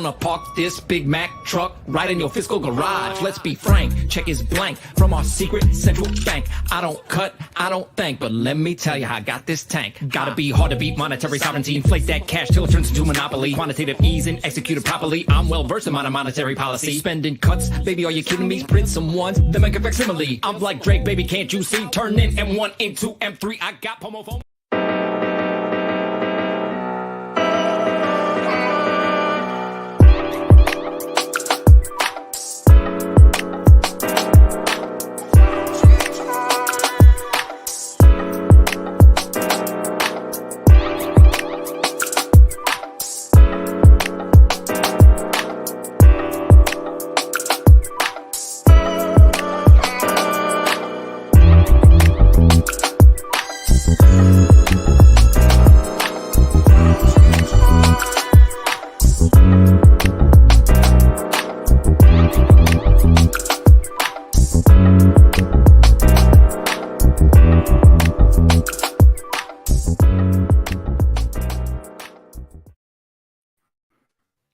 gonna park this Big Mac truck right in your fiscal garage. Let's be frank, check is blank from our secret central bank. I don't cut, I don't think, but let me tell you how I got this tank. Gotta be hard to beat, monetary sovereignty. Inflate that cash till it turns into monopoly. Quantitative ease and execute it properly. I'm well versed in my monetary policy. Spending cuts, baby, are you kidding me? Print some ones, then make a facsimile. I'm like Drake, baby, can't you see? Turn in M1 into M3. I got Pomo phone.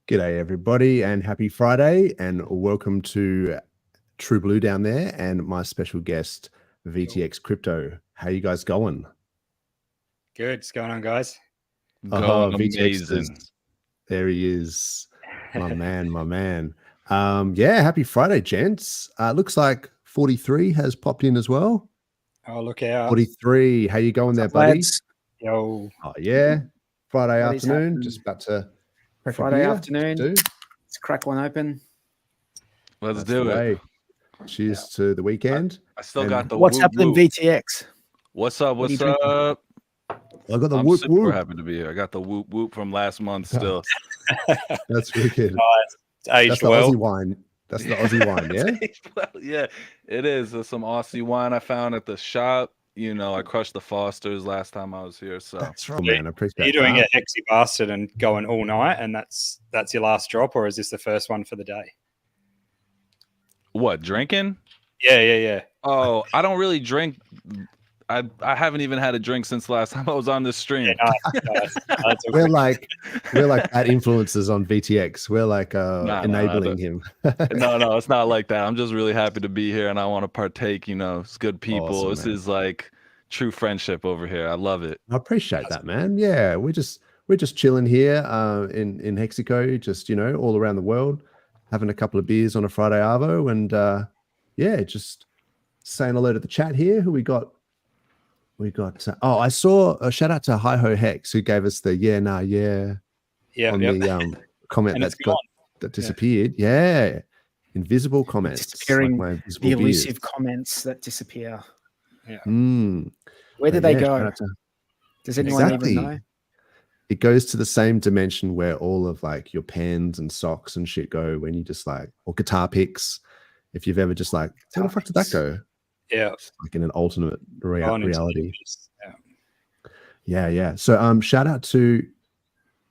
G'day everybody and happy Friday and welcome to True Blue down there and my special guest VTX Crypto. How you guys going? Good. What's going on, guys? VTX there he is. My man, my man. Yeah, happy Friday, gents. Looks like 43 has popped in as well. Oh, look out. 43. How you going there, buddy? Lads? Yo. Oh yeah. Friday What is afternoon. happening? Just about to Friday afternoon. Let's crack one open. Let's do it. Cheers to the weekend. I still got the What's whoop, happening, whoop. VTX? What's up? What are What's you drinking? up? I got the I'm whoop super whoop. happy to be here. I got the whoop whoop from last month still. That's wicked. It's aged That's the well. Aussie wine. That's the Aussie wine, yeah? Well, yeah, it is. There's some Aussie wine I found at the shop. You know, I crushed the Fosters last time I was here. So That's right, man. I appreciate You're doing that. a hexy bastard and going all night, and that's your last drop, or is this the first one for the day? what, drinking? Yeah. Oh, I don't really drink. I haven't even had a drink since the last time I was on this stream. Yeah, nice. That's all We're good. like bad influencers on VTX. We're like no, enabling him. No, it's not like that. I'm just really happy to be here and I want to partake. You know, it's good people. Awesome, This man. is like true friendship over here. I love it. I appreciate that, man. Yeah, we're just chilling here in Mexico, just all around the world, having a couple of beers on a Friday arvo, and yeah, just saying hello to the chat here. Who we got? Oh, I saw a shout out to Hi Ho Hex who gave us the Yeah. on the comment And it's that disappeared. Yeah, invisible comments, Disappearing, my invisible The beers. elusive comments that disappear. Mm. Where do But they yeah, go? shout out to- Does anyone Exactly. even know? It goes to the same dimension where all of like your pens and socks and shit go when you just like, or guitar picks. If you've ever just like, where the fuck did that go? Yeah. It's like in an alternate Gone into reality. images. Yeah. Yeah. So shout out to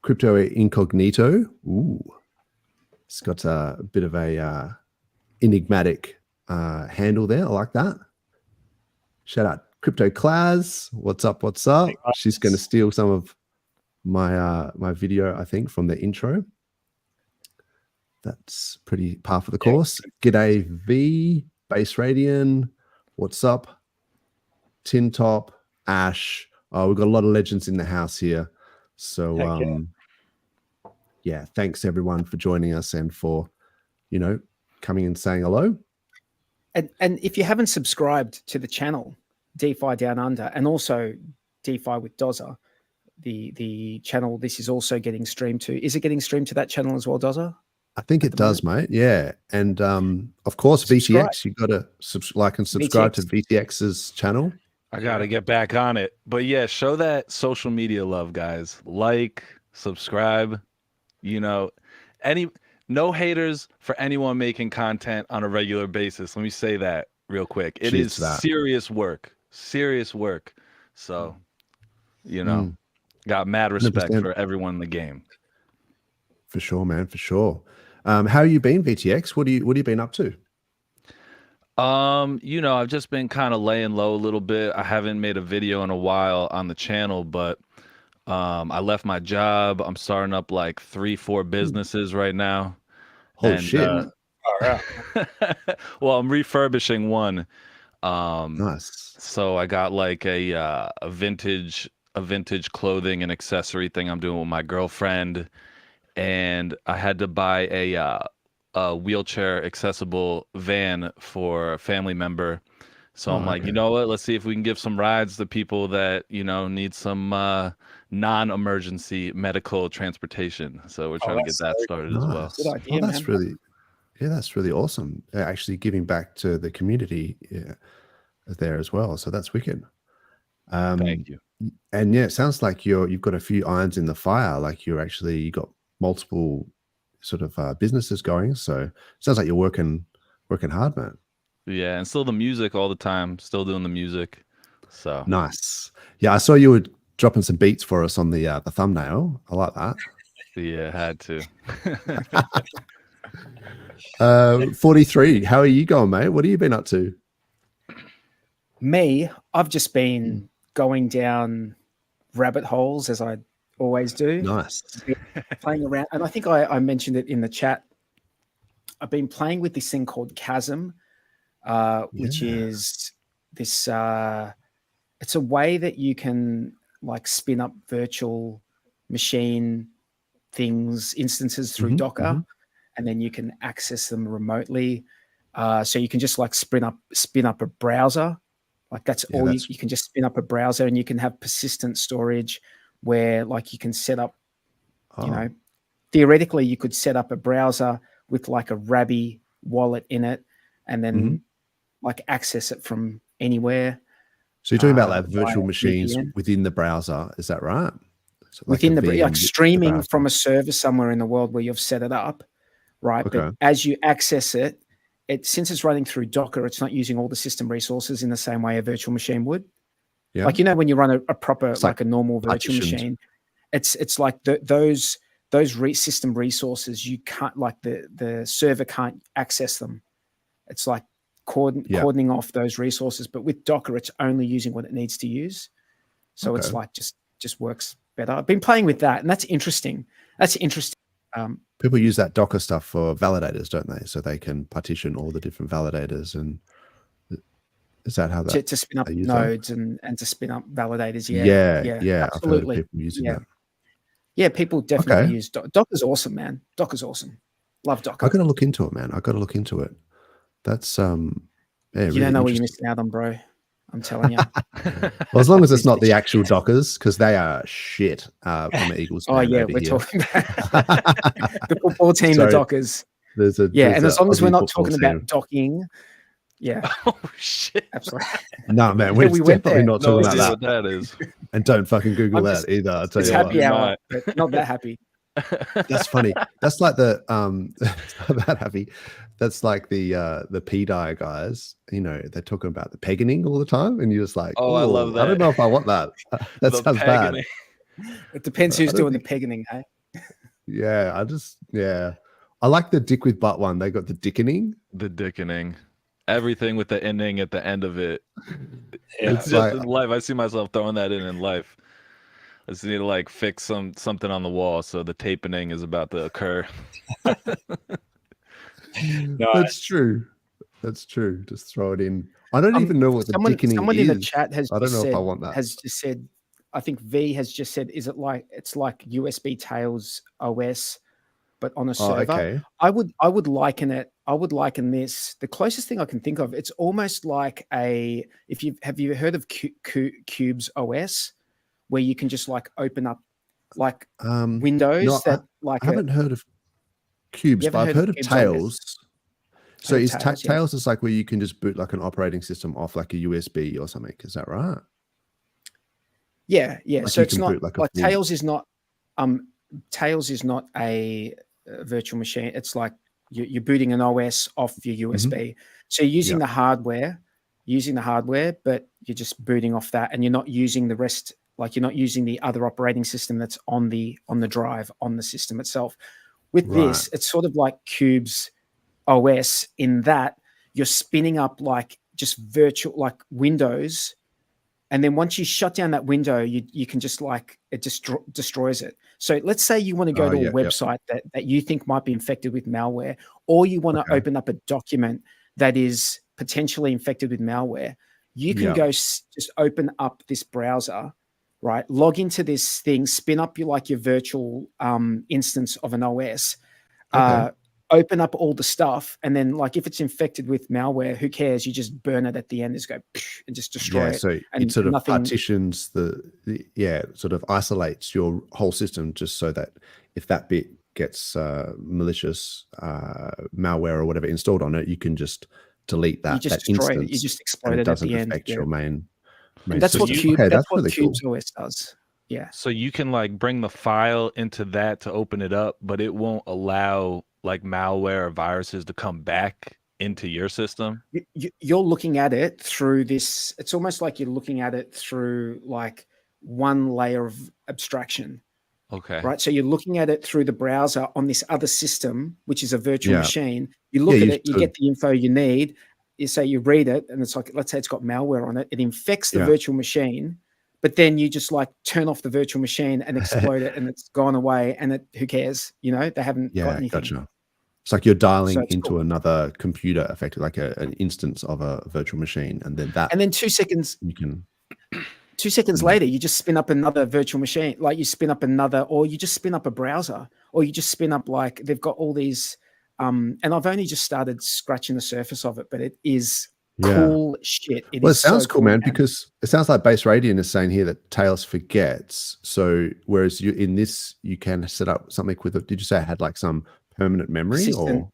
Crypto Incognito. Ooh, it's got a bit of a enigmatic handle there. I like that. Shout out Crypto Class. What's up? What's up? Hey, guys. She's going to steal some of my my video, I think, from the intro. That's pretty par for the course. G'day V, Base Radian. What's up? Tin Top, Ash. Oh, we've got a lot of legends in the house here. So Heck yeah, thanks everyone for joining us and for coming and saying hello. And if you haven't subscribed to the channel, DeFi Down Under, and also DeFi with Dozer, the channel this is also getting streamed to. Is it getting streamed to that channel as well, Dozer? I think it does, mate. Yeah. And of course, Subscribe. VTX, you've got to like and subscribe to VTX's channel. I gotta get back on it. But yeah, show that social media love, guys. Like, subscribe. No haters for anyone making content on a regular basis. Let me say that real quick. It Cheers is to that. serious work. So, got mad respect 100%. for everyone in the game. For sure, man. For sure. How you been, VTX? What have you been up to? I've just been kind of laying low a little bit. I haven't made a video in a while on the channel, but I left my job. I'm starting up like 3-4 businesses right now. Holy And shit. All right. well, I'm refurbishing one. Um, Nice. so I got like a vintage clothing and accessory thing I'm doing with my girlfriend, and I had to buy a wheelchair accessible van for a family member. So Oh, I'm like, okay. you know what? Let's see if we can give some rides to people that, need some non-emergency medical transportation. So we're trying to get that's that so started as well. Nice. Good Oh, idea, that's man. really, yeah, that's really awesome. Actually giving back to the community there as well. So that's wicked. Thank you. And yeah, it sounds like you've got a few irons in the fire. Like you got multiple sort of businesses going. So it sounds like you're working hard, man. Yeah, and still the music all the time. Still doing the music. So Nice. Yeah, I saw you were dropping some beats for us on the thumbnail. I like that. yeah, had to. 43. How are you going, mate? What have you been up to? Me, I've just been going down rabbit holes as I always do. Nice. Playing around, and I think I mentioned it in the chat. I've been playing with this thing called Chasm, which Yeah. is this. It's a way that you can like spin up virtual machine things, instances through Mhm, Docker, mhm. and then you can access them remotely. So you can just like spin up a browser. Like that's Yeah, all that's- you can just spin up a browser, and you can have persistent storage where like you can set up, Oh, theoretically you could set up a browser with like a Rabby wallet in it, and then Mhm. like access it from anywhere so you're talking about like via virtual machines VPN. within the browser, is that right? So like Within a the VM like with the streaming browser. from a server somewhere in the world where you've set it up, right? Okay. But as you access it, since it's running through Docker, it's not using all the system resources in the same way a virtual machine would. Yeah. Like when you run a proper It's like like a normal virtual partitioned. machine, it's like those system resources you can't, like the server can't access them. It's like cordoning off those resources. But with Docker, it's only using what it needs to use. So it's Okay. like just works better. I've been playing with that, and that's interesting. People use that Docker stuff for validators, don't they? So they can partition all the different validators. And is that how that to spin up they use that? nodes and to spin up validators. Yeah, Yeah, I've heard of absolutely. people using Yeah. that. Yeah, people definitely Okay. use Docker's awesome, man. Docker's awesome. Love Docker. I got to look into it, man. I got to look into it. That's yeah, You really don't know what you're interesting. missing out on, bro. I'm telling you. Well, as long as it's not the actual Dockers, because they are shit. I'm an Eagles fan. Oh yeah, over we're here. talking about the football team, So the Dockers. There's And as long as we're Aussie not football talking team. about docking, yeah, Oh shit. absolutely. No, man, we're we went definitely there. not No talking idea about that. what that is. And don't fucking Google I'm that just- either. I'll tell It's you happy what. hour, not. but not that happy. That's funny. That's like the it's not that happy. That's like the PDI guys. They're talking about the pegging all the time, and you're just like, Oh, I love I don't that. know if I want that. That The sounds bad. pegging. It depends I who's don't doing think- the pegging, hey? Yeah. I like the dick with butt one. They got the dickening. The dickening. Everything with the ending at the end of it. Yeah. It's It's just like- in life. I see myself throwing that in life. I just need to like fix something on the wall so the tapening is about to occur. No, That's true. That's true. Just throw it in. I don't even know what the dickening someone is. in the chat has I don't just know if said, I want that. has just said, I think V has just said, is it like it's like USB Tails OS, but on a Oh, server? okay. I would liken it. I would liken this. The closest thing I can think of, it's almost like have you heard of Cubes OS, where you can just like open up like windows no, that like I haven't heard of cubes, You but I've haven't heard of Cubes OS? Tails. So Heard of is Tails, yeah. Tails is like where you can just boot like an operating system off like a USB or something? Is that right? Yeah. Like So you it's can not boot like a like full- Tails is not a virtual machine. It's like you're booting an OS off your USB. Mm-hmm. So you're using the hardware, but you're just booting off that, and you're not using the rest. Like you're not using the other operating system that's on the drive on the system itself. With this, it's sort of like Cube's OS in that you're spinning up like just virtual like Windows And then once you shut down that window, you can just like, it just destroys it. So let's say you want to go to a website that you think might be infected with malware, or you want to open up a document that is potentially infected with malware. You can go just open up this browser, right? Log into this thing, spin up your virtual instance of an OS, open up all the stuff, and then like if it's infected with malware, who cares? You just burn it at the end, just go and just destroy it. So and it sort of partitions sort of isolates your whole system, just so that if that bit gets malicious malware or whatever installed on it, you can just delete that. You just that destroy instance, it. You just explode it at the end. Affect your main and that's system. what Cube. Okay, that's what really Cube's cool. OS does. Yeah. So you can like bring the file into that to open it up, but it won't allow like malware or viruses to come back into your system. You're looking at it through this. It's almost like you're looking at it through like one layer of abstraction. Okay. Right. So you're looking at it through the browser on this other system, which is a virtual machine. You look at it, you get the info you need. You say you read it, and it's like, let's say it's got malware on it. It infects the virtual machine, but then you just like turn off the virtual machine and explode it, and it's gone away. And who cares? You know, they haven't got anything. Gotcha. It's like you're dialing into another computer, effectively, like an instance of a virtual machine, and then 2 seconds you can. 2 seconds later, you just spin up another virtual machine, like you spin up another, or you just spin up a browser, or you just spin up like they've got all these. And I've only just started scratching the surface of it, but it is cool shit. It sounds so cool, man, because it sounds like Base Radiant is saying here that Tails forgets. So whereas you can set up something with it. Did you say it had like some permanent memory or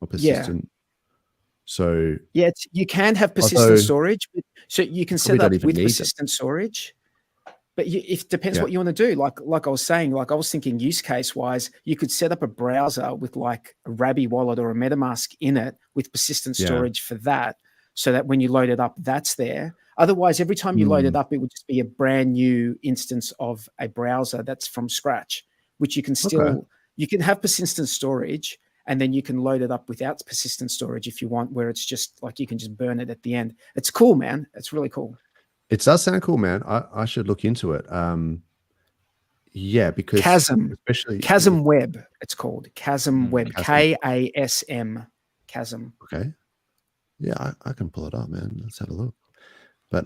persistent? Yeah. So you can have persistent storage, but so you can set up with persistent storage. But it depends what you want to do. Like I was saying, like I was thinking use case wise, you could set up a browser with like a Rabby wallet or a MetaMask in it with persistent storage for that, so that when you load it up, that's there. Otherwise, every time you load it up, it would just be a brand new instance of a browser that's from scratch, which you can still, you can have persistent storage, and then you can load it up without persistent storage if you want, where it's just like you can just burn it at the end. It's cool, man. It's really cool. It does sound cool, man. I should look into it. Because Chasm Web, it's called Chasm Web, KASM, Chasm. Okay. Yeah, I can pull it up, man. Let's have a look. But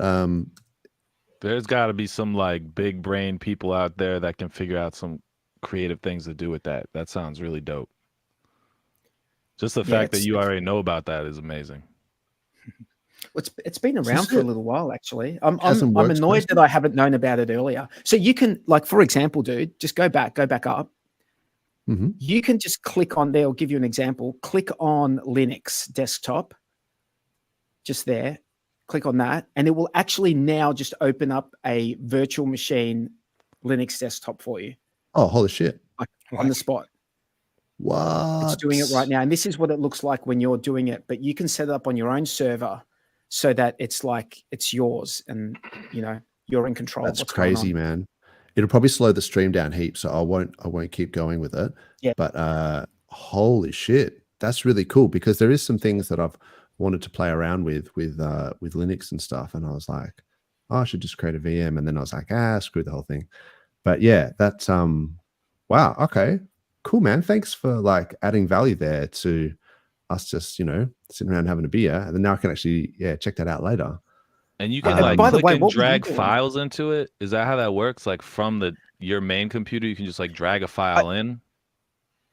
there's got to be some like big brain people out there that can figure out some creative things to do with that. That sounds really dope. Just the fact that you already know about that is amazing. It's been around for a little while, actually. I'm annoyed that I haven't known about it earlier. So you can, like, for example, dude, just go back up. You can just click on there. I'll give you an example. Click on Linux desktop, just there. Click on that, and it will actually now just open up a virtual machine Linux desktop for you. Oh, holy shit! Like, on the spot. What? It's doing it right now, and this is what it looks like when you're doing it. But you can set it up on your own server, so that it's like it's yours, and you know you're in control. That's of what's crazy, going on. man. It'll probably slow the stream down heaps, so I won't keep going with it. Yeah. But holy shit, that's really cool, because there is some things that I've wanted to play around with Linux and stuff, and I was like, oh, I should just create a VM, and then I was like, screw the whole thing. But yeah, that's wow, okay, cool, man. Thanks for like adding value there to us, just sitting around having a beer, and then now I can actually check that out later. And you can like click and drag files into it. Is that how that works? Like from your main computer, you can just like drag a file in.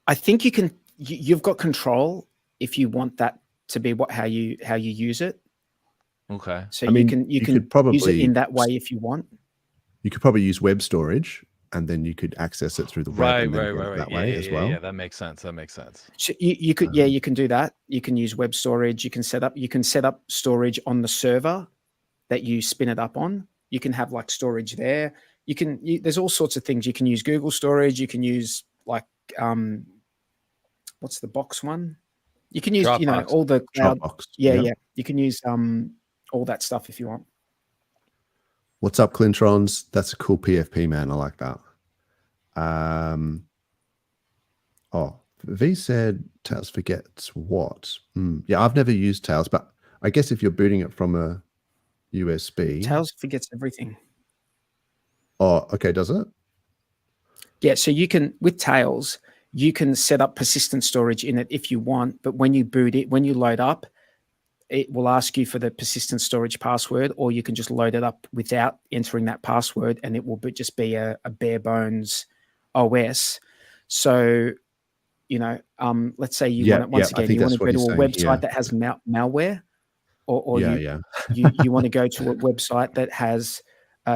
I think you can. You've got control if you want that to be how you use it. Okay. So you can probably use it in that way if you want. You could probably use web storage, and then you could access it through the web that way as well. Yeah, that makes sense. So you could you can do that. You can use web storage. You can set up storage on the server that you spin it up on. You can have like storage there. There's all sorts of things. You can use Google storage. You can use like what's the box one? You can use Dropbox. All the cloud. Dropbox. Yeah. You can use all that stuff if you want. What's up, Clintrons? That's a cool PFP, man. I like that. V said Tails forgets what? Yeah, I've never used Tails, but I guess if you're booting it from USB. Tails forgets everything. Oh, okay. Does it? Yeah, so you can, with Tails, you can set up persistent storage in it if you want, but when you boot it, when you load up, it will ask you for the persistent storage password, or you can just load it up without entering that password, and it will just be a bare bones OS. So, let's say you want it once again, you want to go to a website that has malware, or you want to go to a website that has,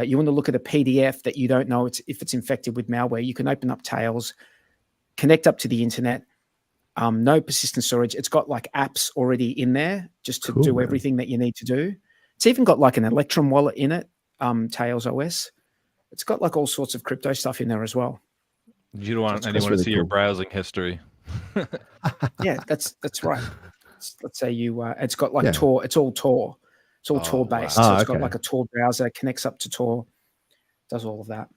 you want to look at a PDF that you don't know if it's infected with malware. You can open up Tails, connect up to the internet. No persistent storage. It's got like apps already in there just to do everything that you need to do. It's even got like an Electrum wallet in it, Tails OS. It's got like all sorts of crypto stuff in there as well. You don't want anyone to see your browsing history. Yeah, that's right. Let's say you, it's got like Tor. It's all Tor. It's all Tor based. Wow. So it's got like a Tor browser, connects up to Tor, does all of that.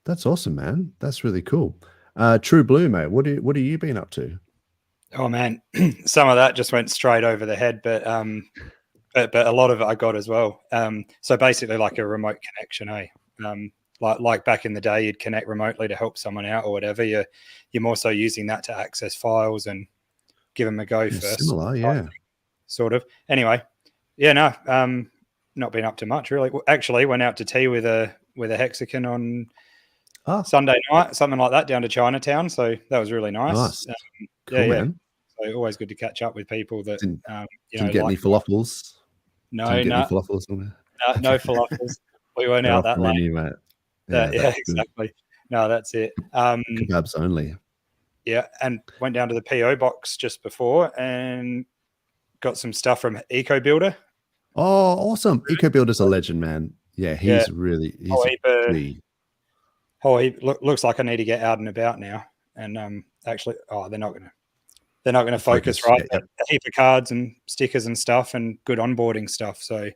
That's awesome, man. That's really cool. True Blue, mate. What are you been up to? Oh man, some of that just went straight over the head, but a lot of it I got as well. So basically, like a remote connection, like back in the day, you'd connect remotely to help someone out or whatever. You're more so using that to access files and give them a go first. Similar, yeah. Sort of. Anyway, yeah, no, not been up to much really. Well, actually, went out to tea with a hexagon on Sunday night, something like that, down to Chinatown. So that was really nice. Cool, man. So always good to catch up with people that didn't get any falafels. No, no falafels. No falafels. We weren't out that late. Mate. Yeah, exactly. No, that's it. Kebabs only. Yeah, and went down to the PO box just before and got some stuff from Eco Builder. Oh, awesome! Eco Builder's a legend, man. Yeah, he's really. He looks like I need to get out and about now. And actually, they're not gonna focus right. Yeah. A heap of cards and stickers and stuff, and good onboarding stuff. So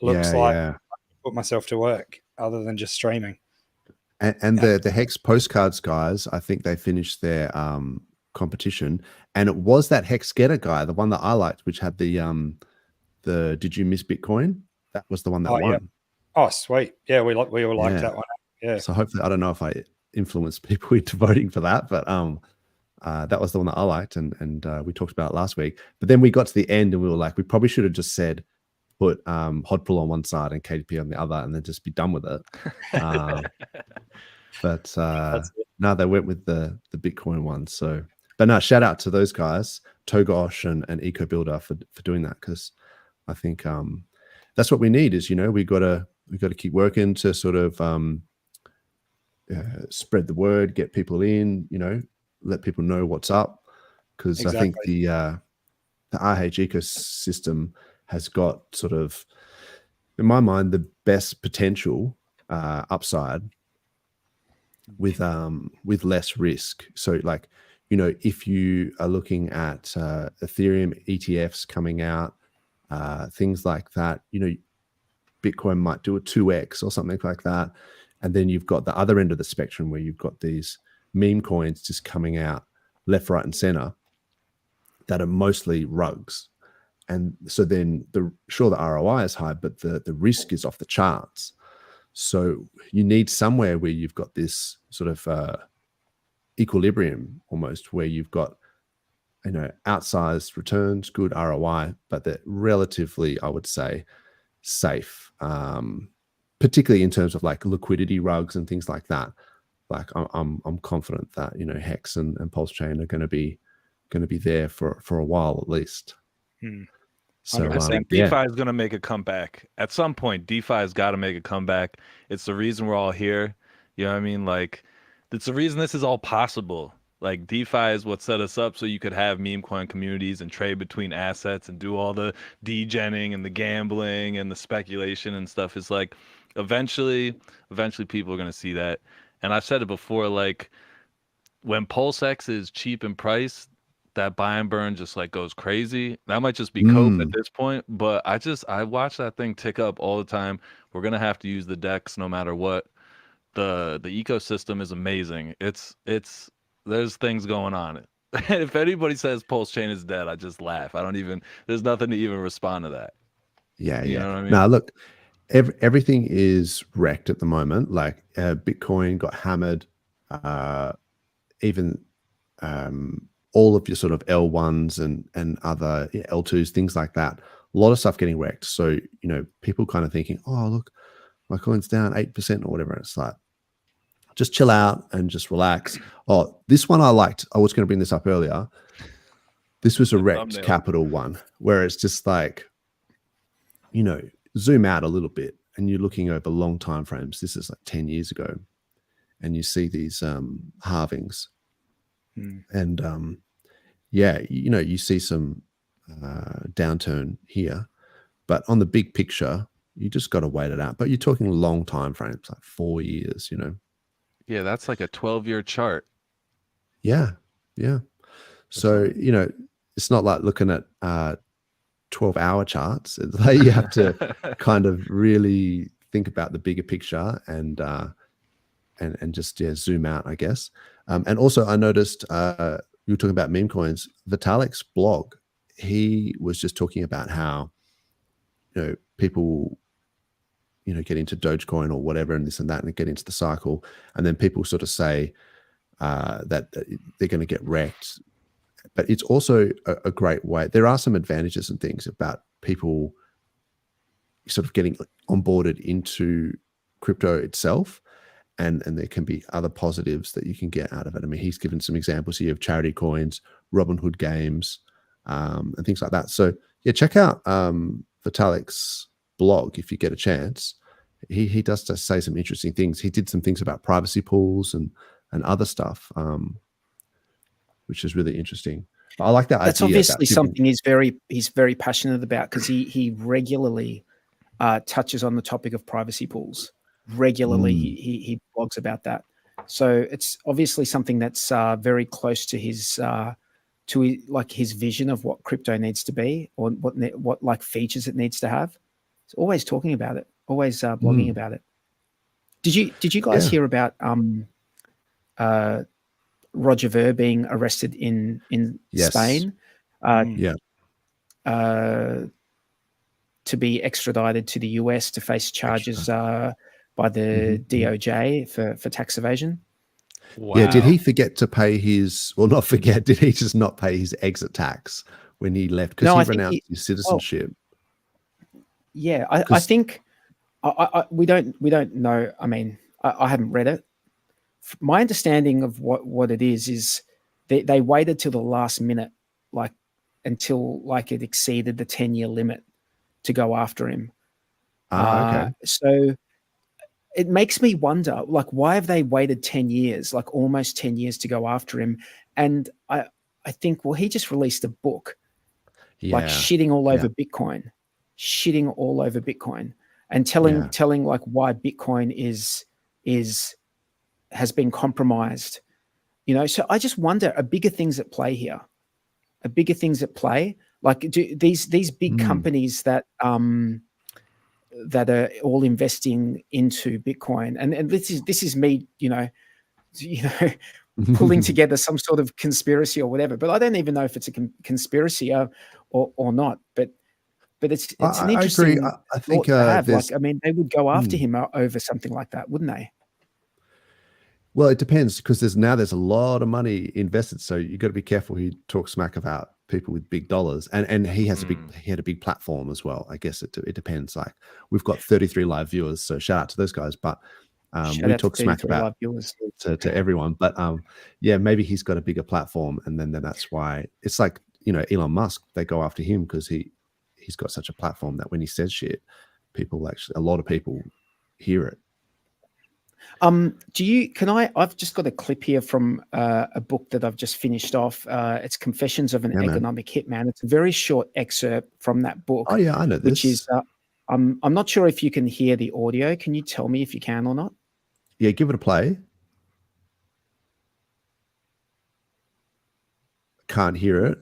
looks like I put myself to work other than just streaming. And the Hex postcards guys, I think they finished their competition, and it was that Hex Getter guy, the one that I liked, which had the Did You Miss Bitcoin? That was the one that won. Yeah. Oh, sweet. Yeah, we all liked that one. Yeah. So hopefully, I don't know if I influenced people into voting for that, but that was the one that I liked, and we talked about it last week. But then we got to the end, and we were like, we probably should have just said, put Hodpool on one side and KDP on the other, and then just be done with it. But no, they went with the Bitcoin one. So, but no, shout out to those guys, Togosh and Eco Builder for doing that, because I think that's what we need. Is we got to keep working to sort of spread the word, get people in, let people know what's up, because I think the RH ecosystem has got sort of, in my mind, the best potential upside with less risk. So like, if you are looking at Ethereum ETFs coming out, things like that, Bitcoin might do a 2x or something like that. And then you've got the other end of the spectrum where you've got these meme coins just coming out left, right, and center that are mostly rugs. And so then the ROI is high, but the risk is off the charts. So you need somewhere where you've got this sort of equilibrium almost, where you've got, outsized returns, good ROI, but they're relatively, I would say, safe, particularly in terms of like liquidity rugs and things like that. Like I'm confident that Hex and PulseChain are going to be there for a while at least. So I think DeFi is going to make a comeback at some point. DeFi has got to make a comeback. It's the reason we're all here. You know what I mean? Like, it's the reason this is all possible. Like, DeFi is what set us up so you could have meme coin communities and trade between assets and do all the degenning and the gambling and the speculation and stuff. It's like, eventually people are going to see that. And I've said it before, like, when PulseX is cheap in price, that buy and burn just like goes crazy. That might just be cope at this point, but I watch that thing tick up all the time. We're gonna have to use the DEX no matter what. The ecosystem is amazing. There's things going on. If anybody says PulseChain is dead, I just laugh. There's nothing to even respond to that. Yeah, You yeah. know what I mean? Now, look, everything is wrecked at the moment. Like Bitcoin got hammered. Even all of your sort of L1s and other L2s, things like that. A lot of stuff getting wrecked. So, people kind of thinking, oh, look, my coin's down 8% or whatever. It's like, just chill out and just relax. Oh, this one I liked. I was going to bring this up earlier. This was a The wrecked thumbnail. capital one where it's just like, zoom out a little bit and you're looking over long time frames. This is like 10 years ago. And you see these halvings. And you see some downturn here. But on the big picture, you just got to wait it out. But you're talking long time frames, like 4 years, Yeah, that's like a 12-year chart. Yeah. Yeah. So, it's not like looking at 12-hour charts. It's like you have to kind of really think about the bigger picture and just zoom out, I guess. And also I noticed you were talking about meme coins. Vitalik's blog, he was just talking about how people get into Dogecoin or whatever and this and that and get into the cycle, and then people sort of say that they're going to get wrecked. But it's also a great way. There are some advantages and things about people sort of getting onboarded into crypto itself. And there can be other positives that you can get out of it. I mean, he's given some examples here of charity coins, Robinhood games, and things like that. So yeah, check out Vitalik's blog if you get a chance. He does just say some interesting things. He did some things about privacy pools and other stuff, which is really interesting. I like that. That's idea obviously something he's very passionate about, because he regularly touches on the topic of privacy pools. Regularly, he blogs about that. So it's obviously something that's very close to his vision of what crypto needs to be, or what like features it needs to have. He's always talking about it, always blogging about it. Did you guys hear about Roger Ver being arrested in Spain? To be extradited to the US to face charges by the DOJ for tax evasion. Wow. Yeah, did he forget to pay his, well, not forget, did he just not pay his exit tax when he left? Because he renounced his citizenship. I think we don't know. I mean, I haven't read it. My understanding of what it is they waited till the last minute, until it exceeded the 10-year limit to go after him. Okay. So it makes me wonder, why have they waited 10 years, almost 10 years to go after him? And I think, well, he just released a book, shitting all over Bitcoin, and telling why Bitcoin has been compromised. So I just wonder, are bigger things at play here? Do these big companies that are all investing into Bitcoin, and this is me, pulling together some sort of conspiracy or whatever, but I don't even know if it's a conspiracy or not. But it's an interesting. I agree. I think to have. They would go after him over something like that, wouldn't they? Well, it depends, because there's a lot of money invested, so you got to be careful. He talks smack about people with big dollars, and he has he had a big platform as well. I guess it depends. Like, we've got 33 live viewers, so shout out to those guys. But we talk smack about to everyone. But maybe he's got a bigger platform, and then that's why it's like, Elon Musk. They go after him because he's got such a platform that when he says shit, a lot of people hear it. I've just got a clip here from a book that I've just finished off. It's Confessions of an Economic Hitman. It's a very short excerpt from that book. Oh yeah, I know this. Which is, I'm not sure if you can hear the audio. Can you tell me if you can or not? Yeah, give it a play. Can't hear it.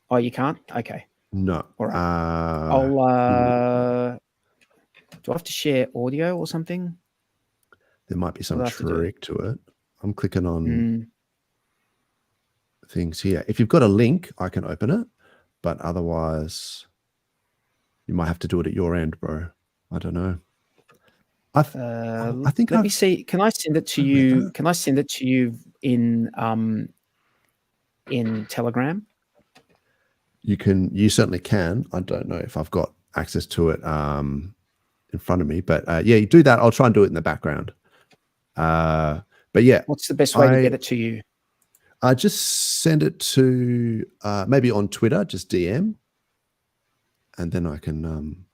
Oh, you can't? Okay. No. All right. Do I have to share audio or something? There might be some trick to it. I'm clicking on things here. If you've got a link, I can open it, but otherwise, You might have to do it at your end, bro. I don't know. I think let me see. Can I send it to you? Can I send it to you in Telegram? You certainly can. I don't know if I've got access to it in front of me, but yeah, you do that. I'll try and do it in the background. But yeah, what's the best way to get it to you? I just send it to maybe on Twitter, just DM, and then I can.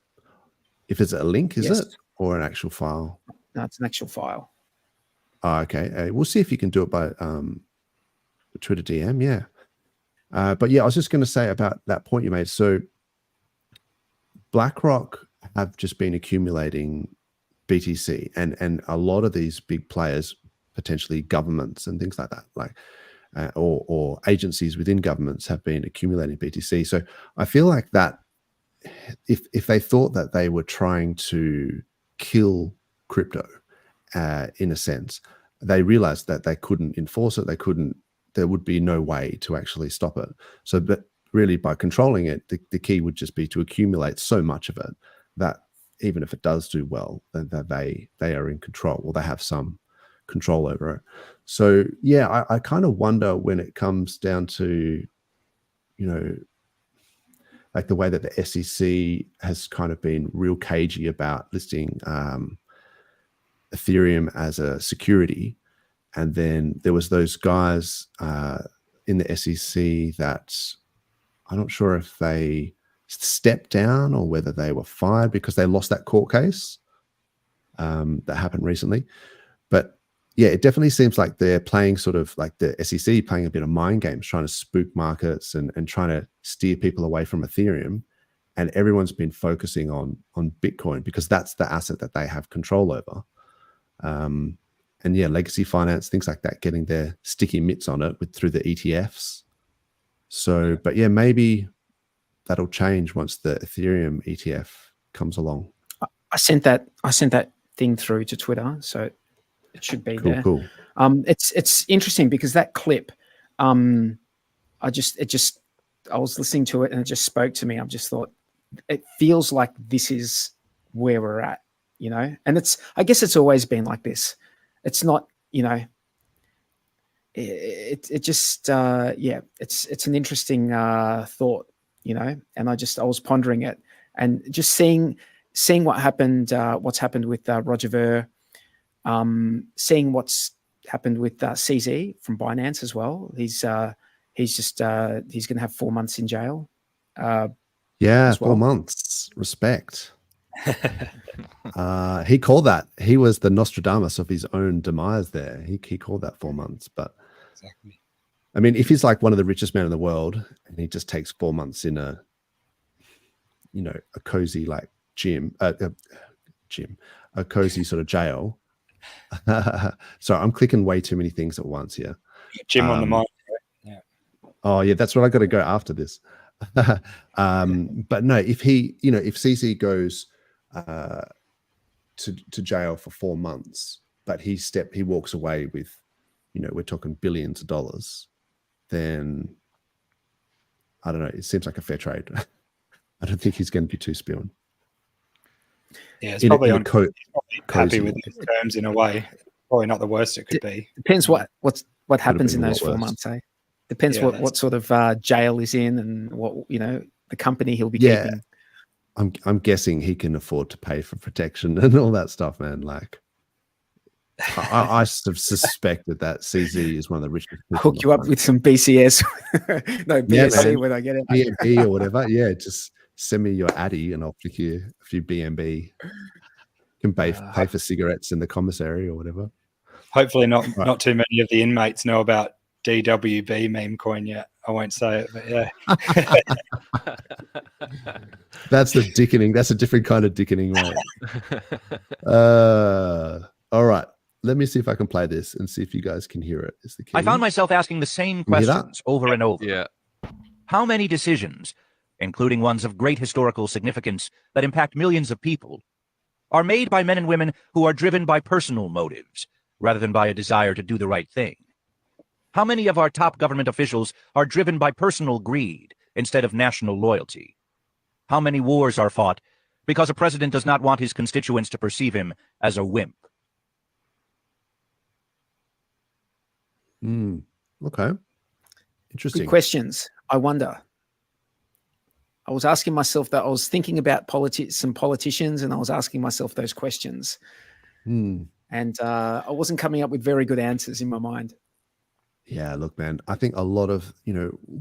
If it's a link, is it, or an actual file? No, it's an actual file. Oh, okay, we'll see if you can do it by Twitter DM. Yeah. But yeah, I was just going to say about that point you made. So BlackRock have just been accumulating BTC, and a lot of these big players, potentially governments and things like that, like or agencies within governments, have been accumulating BTC. So I feel like that if they thought that they were trying to kill crypto, in a sense, they realized that they couldn't enforce it. There would be no way to actually stop it. So, but really by controlling it, the key would just be to accumulate so much of it that even if it does do well, that they are in control, or they have some control over it. So yeah, I kind of wonder when it comes down to, like the way that the SEC has kind of been real cagey about listing Ethereum as a security. And then there was those guys in the SEC that I'm not sure if they stepped down or whether they were fired because they lost that court case that happened recently. But yeah, it definitely seems like they're playing sort of like the SEC playing a bit of mind games, trying to spook markets and trying to steer people away from Ethereum. And everyone's been focusing on Bitcoin because that's the asset that they have control over. And yeah, legacy finance, things like that, getting their sticky mitts on it through the ETFs. So, but yeah, maybe that'll change once the Ethereum ETF comes along. I sent that thing through to Twitter, so it should be there. Cool. It's interesting because that clip, I was listening to it and it just spoke to me. I just thought it feels like this is where we're at, and I guess it's always been like this. It's not, it's an interesting thought, and I was pondering it and just seeing what happened, what's happened with Roger Ver, seeing what's happened with CZ from Binance as well. He's going to have 4 months in jail. 4 months. Respect. He called that. He was the Nostradamus of his own demise there. He called that 4 months. But exactly. I mean, if he's like one of the richest men in the world and he just takes 4 months in a cozy like a cozy sort of jail. Sorry, I'm clicking way too many things at once here. Jim on the mind. Yeah. Oh yeah, that's what I got to go after this. But no, if if CZ goes to jail for 4 months, but he walks away with, we're talking billions of dollars, then I don't know. It seems like a fair trade. I don't think he's going to be too spewing. Yeah, it's probably happy with his terms in a way. Probably not the worst it could be. Depends what happens in those 4 months, eh? Depends what sort of jail he's in and what the company he'll be keeping. I'm guessing he can afford to pay for protection and all that stuff, man. Like, I sort of suspected that CZ is one of the richest. Hook you up with some BCS, no BSC when I get it, BNB or whatever. Yeah, just send me your Addy and I'll flick you a few BNB. You can pay for cigarettes in the commissary or whatever. Hopefully, not too many of the inmates know about DWB meme coin yet. I won't say it, but yeah. That's the dickening. That's a different kind of dickening, right? All right. Let me see if I can play this and see if you guys can hear it. Is the key. I found myself asking the same questions over and over. Yeah. How many decisions, including ones of great historical significance that impact millions of people, are made by men and women who are driven by personal motives rather than by a desire to do the right thing? How many of our top government officials are driven by personal greed instead of national loyalty? how many wars are fought, because a president does not want his constituents to perceive him as a wimp. Okay. Interesting. Good questions. I wonder. I was asking myself that. I was thinking about some politicians, and I was asking myself those questions. And I wasn't coming up with very good answers in my mind. Yeah, look, man, I think a lot of,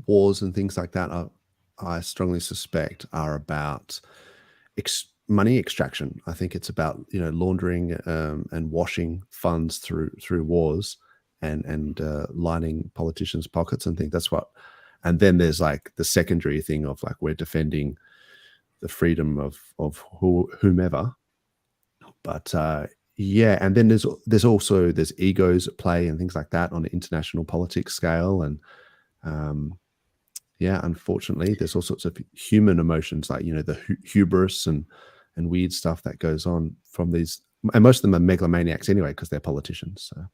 wars and things like that I strongly suspect are about money extraction. I think it's about, laundering and washing funds through wars and lining politicians' pockets and things. That's what, and then there's like the secondary thing of like, we're defending the freedom of whomever. But yeah, and then there's also egos at play and things like that on an international politics scale, and yeah, unfortunately, there's all sorts of human emotions like the hubris and weird stuff that goes on from these, and most of them are megalomaniacs anyway because they're politicians. So.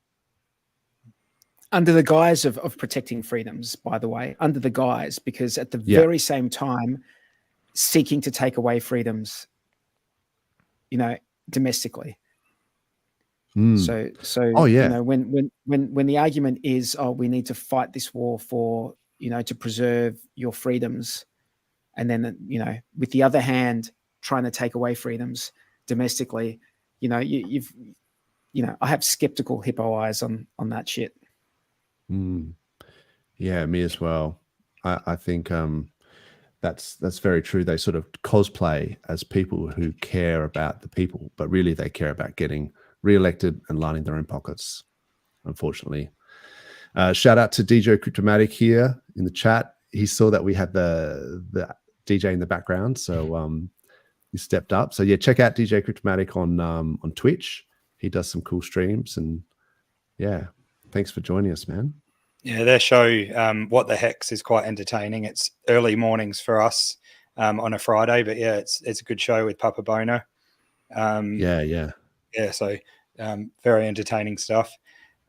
Under the guise of protecting freedoms, by the way, under the guise, because at the very same time, seeking to take away freedoms, domestically. So oh yeah, when the argument is, we need to fight this war for to preserve your freedoms, and then with the other hand trying to take away freedoms domestically, I have skeptical hippo eyes on that shit. Yeah, me as well. I think that's very true. They sort of cosplay as people who care about the people, but really they care about getting re-elected and lining their own pockets, unfortunately. Shout out to DJ Cryptomatic here in the chat. He saw that we had the DJ in the background, so he stepped up. So yeah, check out DJ Cryptomatic on Twitch. He does some cool streams, and yeah, thanks for joining us, man. Yeah, their show, What the Hex, is quite entertaining. It's early mornings for us on a Friday, but yeah, it's a good show with Papa Bono. Yeah, so very entertaining stuff.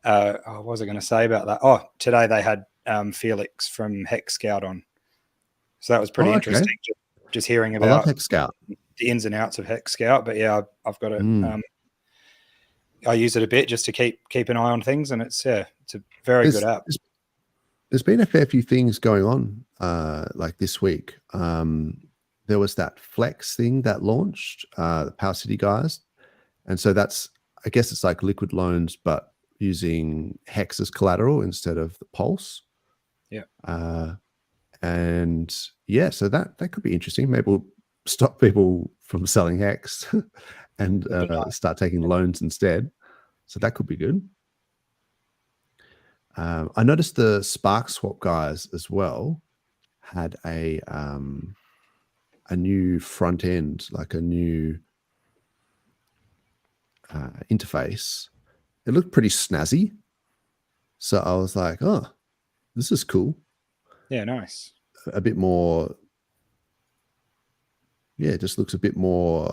What was I going to say about that? Oh, today they had Felix from Hex Scout on. So that was pretty interesting, just hearing about I love Hex Scout. The ins and outs of Hex Scout. But yeah, I've got it. I use it a bit just to keep an eye on things, and it's a very good app. There's been a fair few things going on like this week. There was that Flex thing that launched, the Power City guys. And so I guess it's like liquid loans, but using Hex as collateral instead of the Pulse. Yeah. And yeah, so that could be interesting. Maybe we'll stop people from selling Hex and start taking loans instead. So that could be good. I noticed the Spark Swap guys as well had a new front end, like a new interface. It looked pretty snazzy, so I was like, oh, this is cool. Yeah, nice. A bit more, it just looks a bit more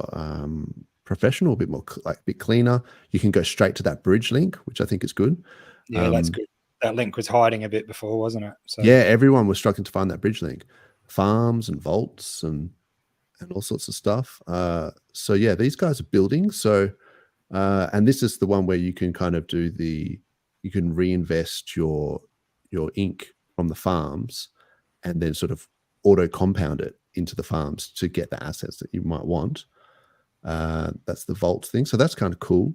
professional, a bit more a bit cleaner. You can go straight to that bridge link, which I think is good. Yeah, that's good. That link was hiding a bit before, wasn't it? So yeah, everyone was struggling to find that bridge link, farms and vaults and all sorts of stuff. So yeah, these guys are building. So and this is the one where you can kind of you can reinvest your ink from the farms and then sort of auto compound it into the farms to get the assets that you might want. That's the vault thing. So that's kind of cool.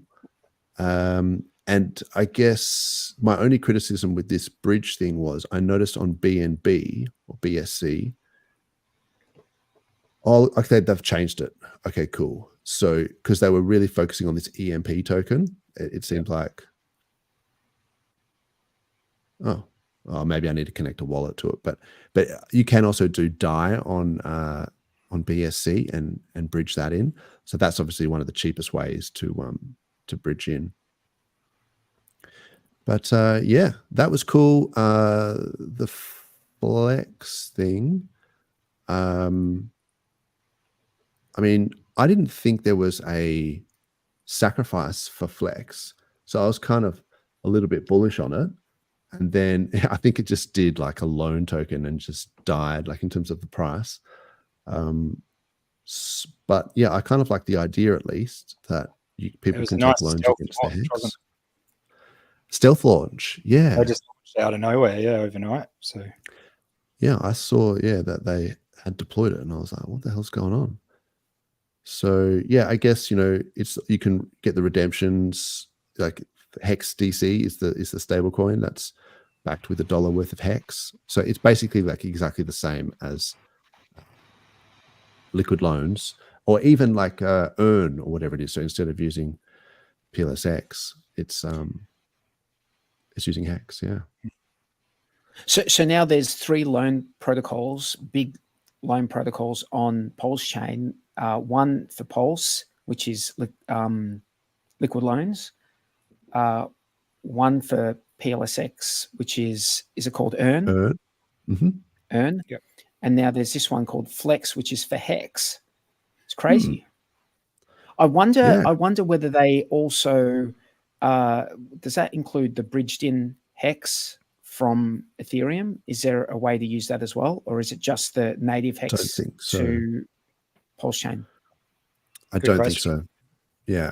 And I guess my only criticism with this bridge thing was I noticed on BNB or BSC, okay, they've changed it. Okay, cool. So because they were really focusing on this EMP token, it seemed like, oh, maybe I need to connect a wallet to it. But you can also do DAI on BSC and bridge that in. So that's obviously one of the cheapest ways to bridge in. But yeah, that was cool. The Flex thing. I mean, I didn't think there was a sacrifice for Flex, so I was kind of a little bit bullish on it. And then I think it just did like a loan token and just died, like in terms of the price. But yeah, I kind of like the idea, at least, that people was can a nice take loans stealth against the launch, wasn't hex. Stealth launch, yeah. They just launched out of nowhere, overnight. So Yeah, I saw, that they had deployed it, and I was like, what the hell's going on? So yeah, I guess, you can get the redemptions, like Hex DC is the stable coin that's backed with $1 worth of Hex. So it's basically like exactly the same as liquid loans, or even like Earn or whatever it is. So instead of using PLSX, it's using Hex. Yeah. So now there's 3 loan protocols, big loan protocols on PulseChain. One for Pulse, which is liquid loans. One for PLSX, which is it called Earn? Earn. Mm-hmm. Earn. Yep. And now there's this one called Flex, which is for Hex. It's crazy. I wonder whether they also does that include the bridged in Hex from Ethereum? Is there a way to use that as well, or is it just the native Hex Don't think so. to PulseChain? I Good don't question. think so. Yeah,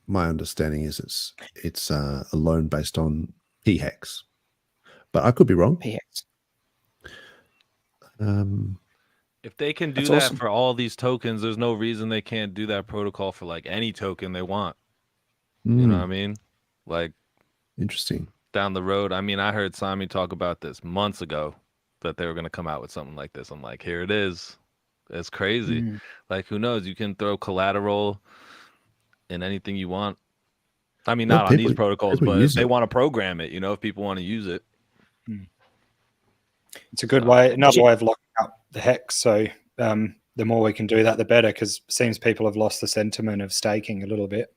my understanding is it's a loan based on PHEX, but I could be wrong. PX. If they can do That's that awesome. for all these tokens, there's no reason they can't do that protocol for like any token they want. You know what I mean? Like Interesting. down the road. I mean, I heard Sami talk about this months ago that they were going to come out with something like this. I'm like, here it is. It's crazy. Like, who knows? You can throw collateral in anything you want. I mean, not on these protocols, but if they want to program it, if people want to use it. It's a good way, another way of locking up the Hex. So the more we can do that, the better, because it seems people have lost the sentiment of staking a little bit,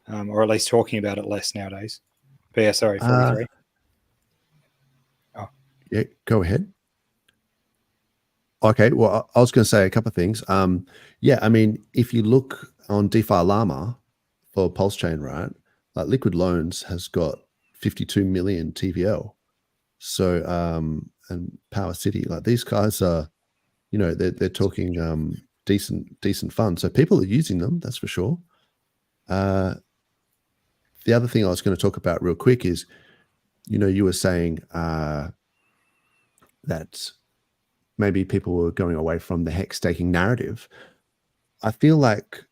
or at least talking about it less nowadays. But yeah, sorry, 43. Yeah, go ahead. Okay, well, I was going to say a couple of things. Yeah, I mean, if you look on DeFi Llama for PulseChain, right, like Liquid Loans has got 52 million TVL. So, and Power City, like these guys are, they're talking decent fun. So people are using them, that's for sure. The other thing I was going to talk about real quick is, you were saying that maybe people were going away from the Hex staking narrative. I feel like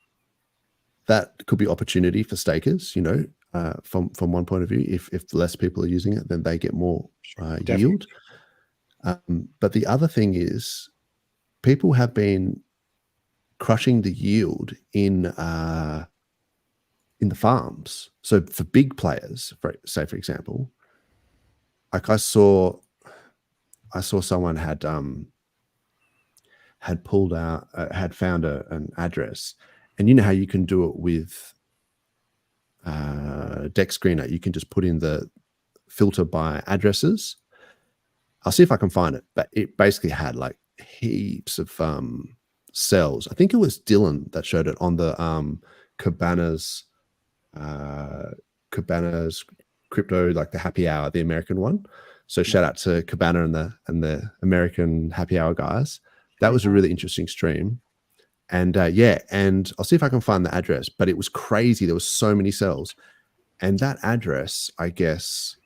that could be opportunity for stakers, from one point of view. If less people are using it, then they get more yield. But the other thing is, people have been crushing the yield in the farms. So for big players, for example, like I saw someone had pulled out, had found an address, and you know how you can do it with Deck Screener. You can just put in the filter by addresses. I'll see if I can find it, but it basically had like heaps of cells. I think it was Dylan that showed it on the Cabana's crypto, like the happy hour, the American one. So shout out to Cabana and the American happy hour guys. That was a really interesting stream. And and I'll see if I can find the address, but it was crazy. There was so many cells. And that address, I guess,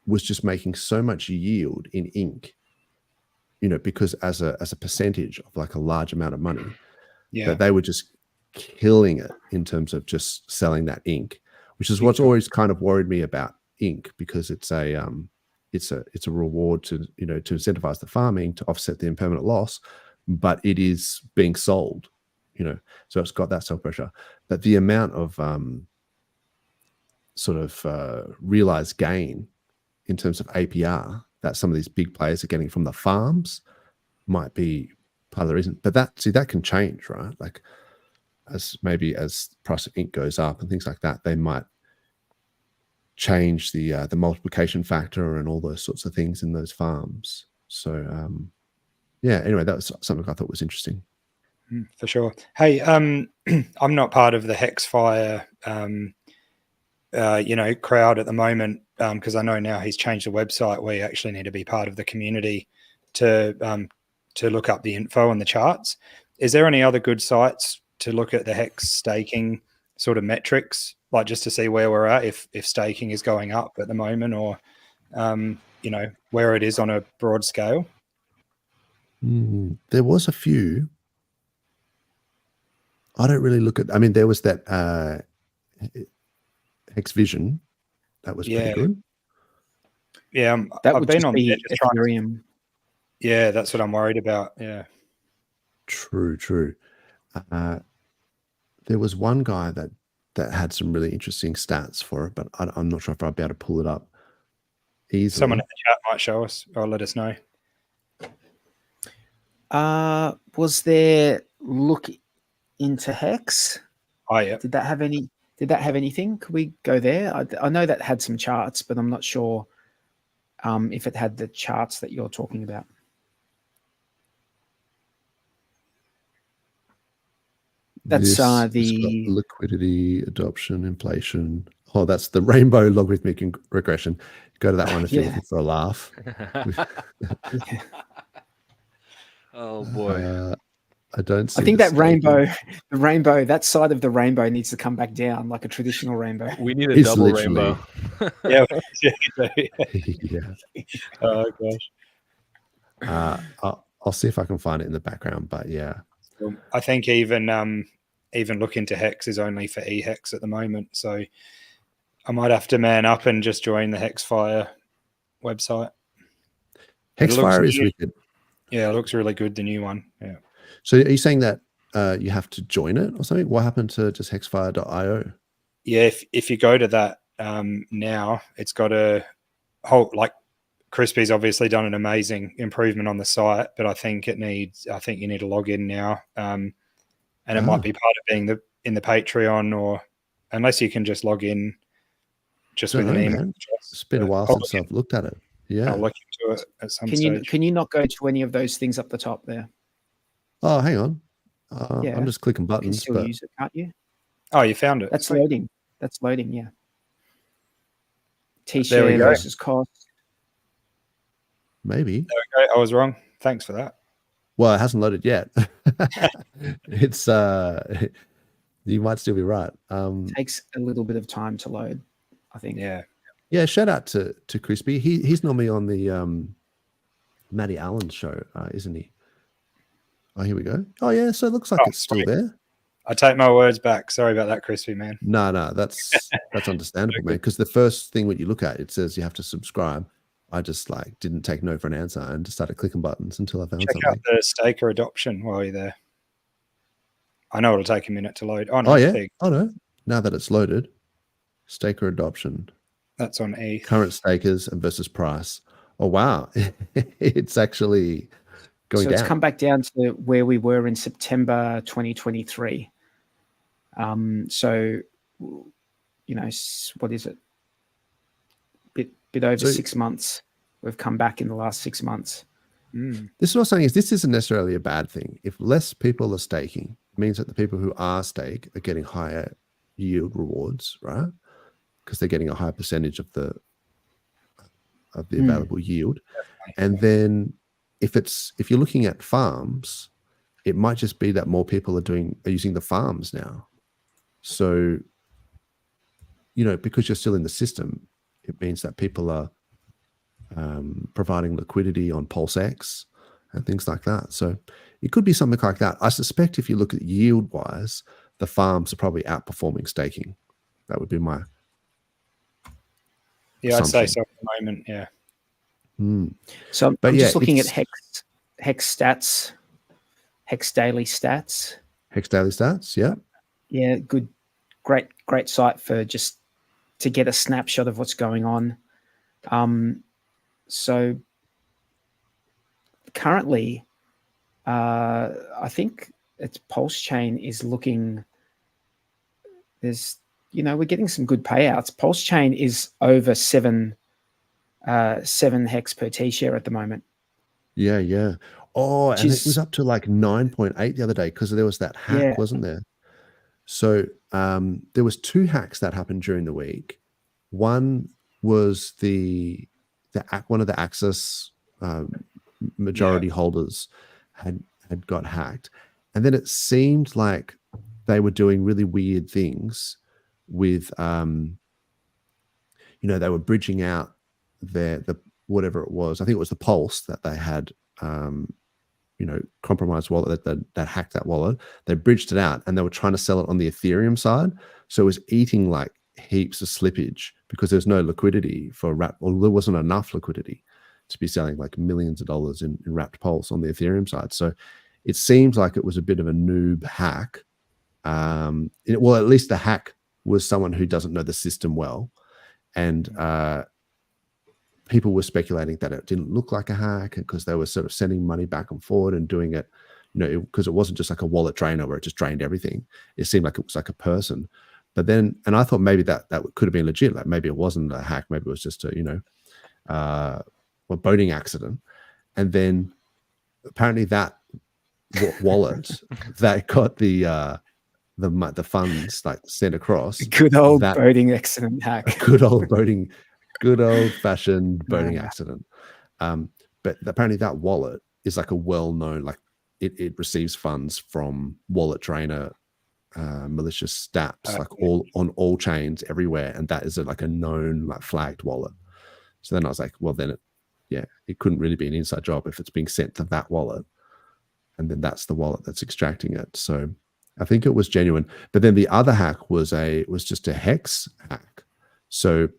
was just making so much yield in ink, because as a percentage of like a large amount of money, that they were just killing it in terms of just selling that ink, which is what's always kind of worried me about ink, because it's a reward to to incentivize the farming to offset the impermanent loss, but it is being sold, so it's got that sell pressure. But the amount of realized gain in terms of APR that some of these big players are getting from the farms might be part of the reason. But that can change, right? Like as price of ink goes up and things like that, they might change the multiplication factor and all those sorts of things in those farms. So anyway, that was something I thought was interesting. For sure. Hey, I'm not part of the Hexfire crowd at the moment, because I know now he's changed the website where you actually need to be part of the community to look up the info and the charts. is there any other good sites to look at the hex staking sort of metrics, like just to see where we're at, if staking is going up at the moment, or you know, where it is on a broad scale? There was a few. I don't really look at. I mean, there was that Hex Vision. That was pretty good. Yeah, That I've would been just on be there just trying to- Ethereum. Yeah, that's what I'm worried about. Yeah. True. There was one guy that had some really interesting stats for it, but I'm not sure if I'll be able to pull it up easily. Someone in the chat might show us or let us know. Was there look into Hex? Oh yeah. Did that have anything? Could we go there? I know that had some charts, but I'm not sure if it had the charts that you're talking about. That's This has the got liquidity, adoption, inflation. Oh, that's the rainbow logarithmic regression. Go to that one if you're looking for a laugh. Oh boy. I don't see. I think the that staking. rainbow, that side of the rainbow needs to come back down like a traditional rainbow. We need a It's double literally- rainbow. Yeah. Yeah. Oh gosh. I'll see if I can find it in the background, but yeah. I think even look into Hex is only for eHex at the moment, so I might have to man up and just join the Hexfire website. Hexfire is new. wicked. Yeah, it looks really good, the new one. Yeah. So are you saying that you have to join it or something? What happened to just hexfire.io? Yeah, if you go to that now, it's got a whole, like, Crispy's obviously done an amazing improvement on the site, but I think you need to log in now, and it might be part of being in the Patreon, or unless you can just log in just with an email. It's been a while since I've looked at it. Yeah. I'll look into it at some Can stage. you not go to any of those things up the top there? Oh, hang on. Yeah. I'm just clicking You can buttons. still But use it, can't you? Oh, you found it. That's Sweet. loading. That's loading. Yeah. There we T-share go. versus cost. maybe. There we go. I was wrong. Thanks for that. Well, it hasn't loaded yet. It's you might still be right. Takes a little bit of time to load, I think. Yeah. Yeah, shout out to Crispy. He's normally on the Matty Allen show, isn't he? Oh, here we go. Oh yeah, so it looks like it's still sweet. there. I take my words back. Sorry about that, Crispy, man. No, that's understandable, man. Because the first thing what you look at, it says you have to subscribe. I just didn't take no for an answer and just started clicking buttons until I found Check something. out the staker adoption while you're there. I know it'll take a minute to load. Oh, no, Oh it's yeah. big. Oh no. Now that it's loaded, staker adoption, That's on E. current stakers and versus price. Oh wow, it's actually going So down. it's come back down to where we were in September 2023. So, what is it? Bit over So- 6 months. We've come back in the last 6 months. This is what I'm saying is this isn't necessarily a bad thing. If less people are staking, it means that the people who are stake are getting higher yield rewards, right? Because they're getting a higher percentage of the available yield. And then if you're looking at farms, it might just be that more people are using the farms now. So, because you're still in the system, it means that people are providing liquidity on PulseX and things like that. So it could be something like that. I suspect if you look at yield wise, the farms are probably outperforming staking. That would be my Yeah, I'd say assumption. so at the moment. Yeah. So But I'm yeah, just looking at it's- Hex stats, Hex daily stats. Hex daily stats. Yeah. Yeah, good, great site for just to get a snapshot of what's going on. So currently, I think it's PulseChain is looking. We're getting some good payouts. PulseChain is over 7 hex per T-share at the moment. Yeah. Oh, and it is- was up to 9.8 the other day because there was that hack, Yeah. wasn't there? So there was 2 hacks that happened during the week. One was one of the Axis majority holders had got hacked, And then it seemed like they were doing really weird things with, they were bridging out the whatever it was. I think it was the Pulse that they had, compromised wallet that hacked that wallet. They bridged it out and they were trying to sell it on the Ethereum side. So it was eating like heaps of slippage because there's no liquidity for wrapped, or there wasn't enough liquidity to be selling like millions of dollars in wrapped Pulse on the Ethereum side. So it seems like it was a bit of a noob hack. Well, at least the hack was someone who doesn't know the system well. And people were speculating that it didn't look like a hack because they were sort of sending money back and forward and doing it, because it wasn't just like a wallet drainer where it just drained everything. It seemed like it was like a person. But then, and I thought maybe that could have been legit. Like maybe it wasn't a hack. Maybe it was just a, a boating accident. And then apparently that wallet that got the funds like sent across. Good old boating accident hack. Good old fashioned boating accident. But apparently that wallet is like a well-known, like it receives funds from wallet drainer, malicious dApps, like on all chains everywhere. And that is like a known, like flagged wallet. So then I was like, well, then it couldn't really be an inside job if it's being sent to that wallet. And then that's the wallet that's extracting it. So I think it was genuine. But then the other hack was just a hex hack. So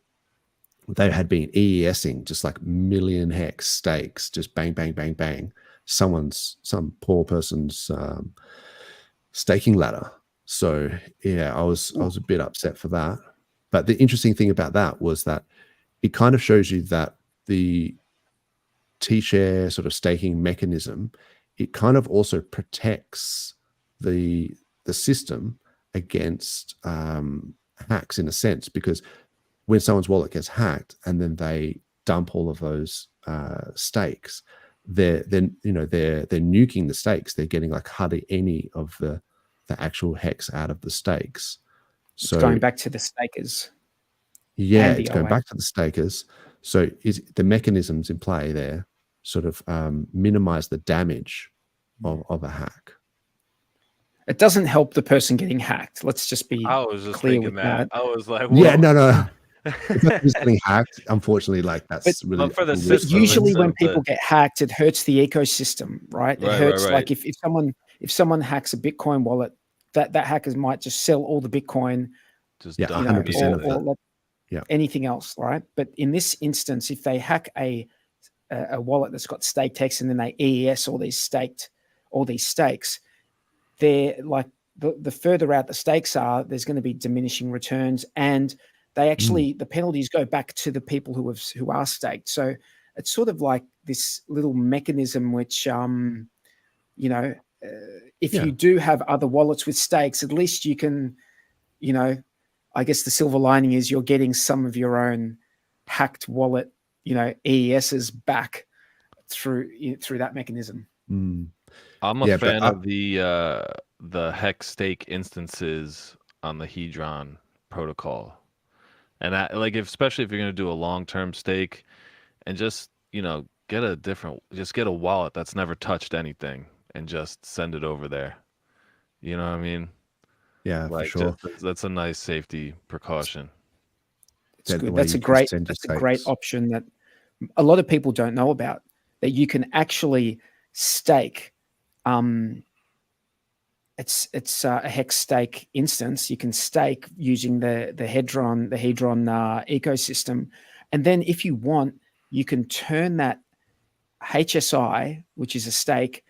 they had been EESing just like million hex stakes, just bang, bang, bang, bang. Some poor person's staking ladder. So yeah, I was a bit upset for that. But the interesting thing about that was that it kind of shows you that the T-share sort of staking mechanism, it kind of also protects the system against hacks in a sense, because when someone's wallet gets hacked and then they dump all of those stakes, they're nuking the stakes. They're getting like hardly any of the actual hex out of the stakes. So it's going back to the stakers. Yeah, it's going back to the stakers. So the mechanisms in play there sort of minimize the damage of a hack. It doesn't help the person getting hacked. Let's just be I was just clear thinking with that. I was like, yeah, no. If it's getting hacked, unfortunately, like that's really. But for the system, usually, when people get hacked, it hurts the ecosystem, right? It hurts. Right. Like if someone hacks a Bitcoin wallet, that hackers might just sell all the Bitcoin, just 100% of or it. anything else, right? But in this instance, if they hack a wallet that's got staked hex and then they EES all these stakes, they're like the further out the stakes are, there's going to be diminishing returns, and they actually the penalties go back to the people who are staked. So it's sort of like this little mechanism which if you do have other wallets with stakes, at least you can, I guess the silver lining is you're getting some of your own hacked wallet, EESs back through that mechanism. I'm a fan of the hex stake instances on the Hedron protocol. And especially if you're going to do a long-term stake and just, get a wallet that's never touched anything and just send it over there. You know what I mean? Yeah, for sure. That's a nice safety precaution. It's good. That's a great option that a lot of people don't know about, that you can actually stake. It's a hex stake instance. You can stake using the Hedron ecosystem, and then if you want, you can turn that HSI, which is a stake,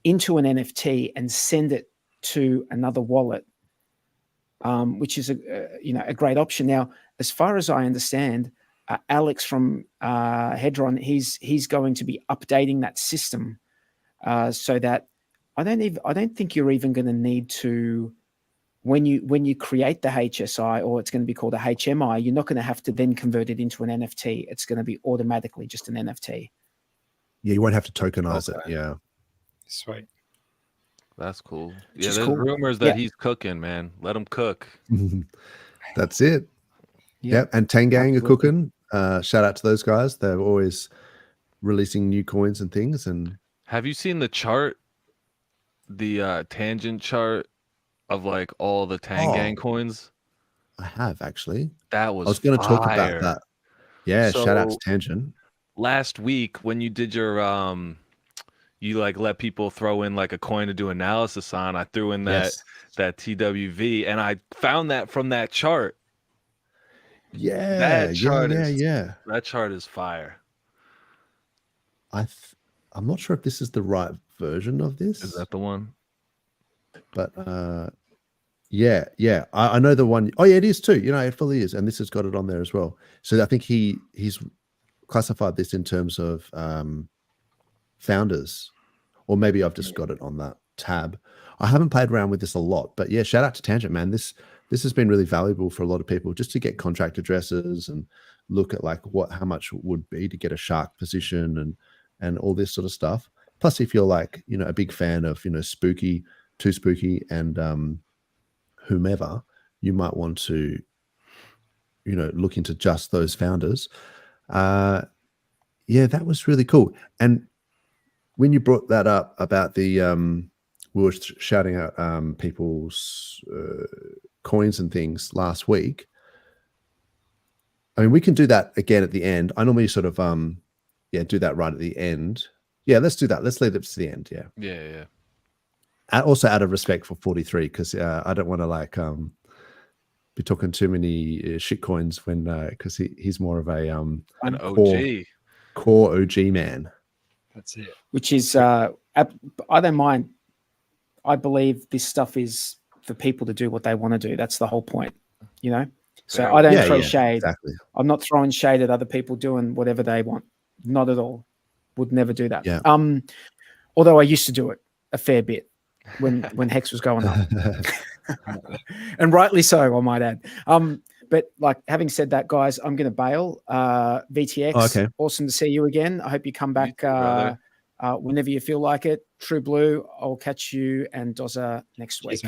into an NFT and send it to another wallet, which is a great option. Now, as far as I understand, Alex from Hedron, he's going to be updating that system so that I don't think you're even going to need to, when you create the HSI, or it's going to be called a HMI, you're not going to have to then convert it into an NFT. It's going to be automatically just an NFT. Yeah, you won't have to tokenize it. Yeah. Sweet. That's cool. Yeah, there's rumors that he's cooking, man. Let him cook. That's it. Yeah. And Tangang are cooking. Shout out to those guys. They're always releasing new coins and things. And have you seen the chart the tangent chart of like all the Tangang Oh. coins? I have actually. That I was was going to talk about fire. that. Yeah, shout out to So Tangent. last week when you did your you like let people throw in like a coin to do analysis on, I threw in Yes. that TWV and I found that from that chart. Yeah, That chart yeah. that chart is fire. I'm not sure if this is the right version of this. Is that the one? But yeah. I know the one. Oh yeah, it is too. You know, it fully is, and this has got it on there as well. So I think he's classified this in terms of founders, or maybe I've just got it on that tab. I haven't played around with this a lot, but yeah, shout out to Tangent, man. This has been really valuable for a lot of people just to get contract addresses and look at like how much it would be to get a shark position and all this sort of stuff. Plus, if you're like, you know, a big fan of, you know, Spooky, Too Spooky, and whomever, you might want to, you know, look into just those founders. Yeah, that was really cool. And when you brought that up about the we were shouting out people's coins and things last week. I mean, we can do that again at the end. I normally sort of do that right at the end. Yeah, let's do that. Let's leave it to the end. Yeah. Also out of respect for 43, because I don't want to like be talking too many shit coins when because he's more of a an OG core OG man. That's it. Which is I don't mind. I believe this stuff is for people to do what they want to do. That's the whole point, you know. So I don't throw shade. Exactly. I'm not throwing shade at other people doing whatever they want. Not at all. Would never do that. Yeah. Although I used to do it a fair bit when Hex was going up, and rightly so, I might add. But like having said that, guys, I'm going to bail. VTX, okay. Awesome to see you again. I hope you come back whenever you feel like it. True Blue, I'll catch you and Doza next week.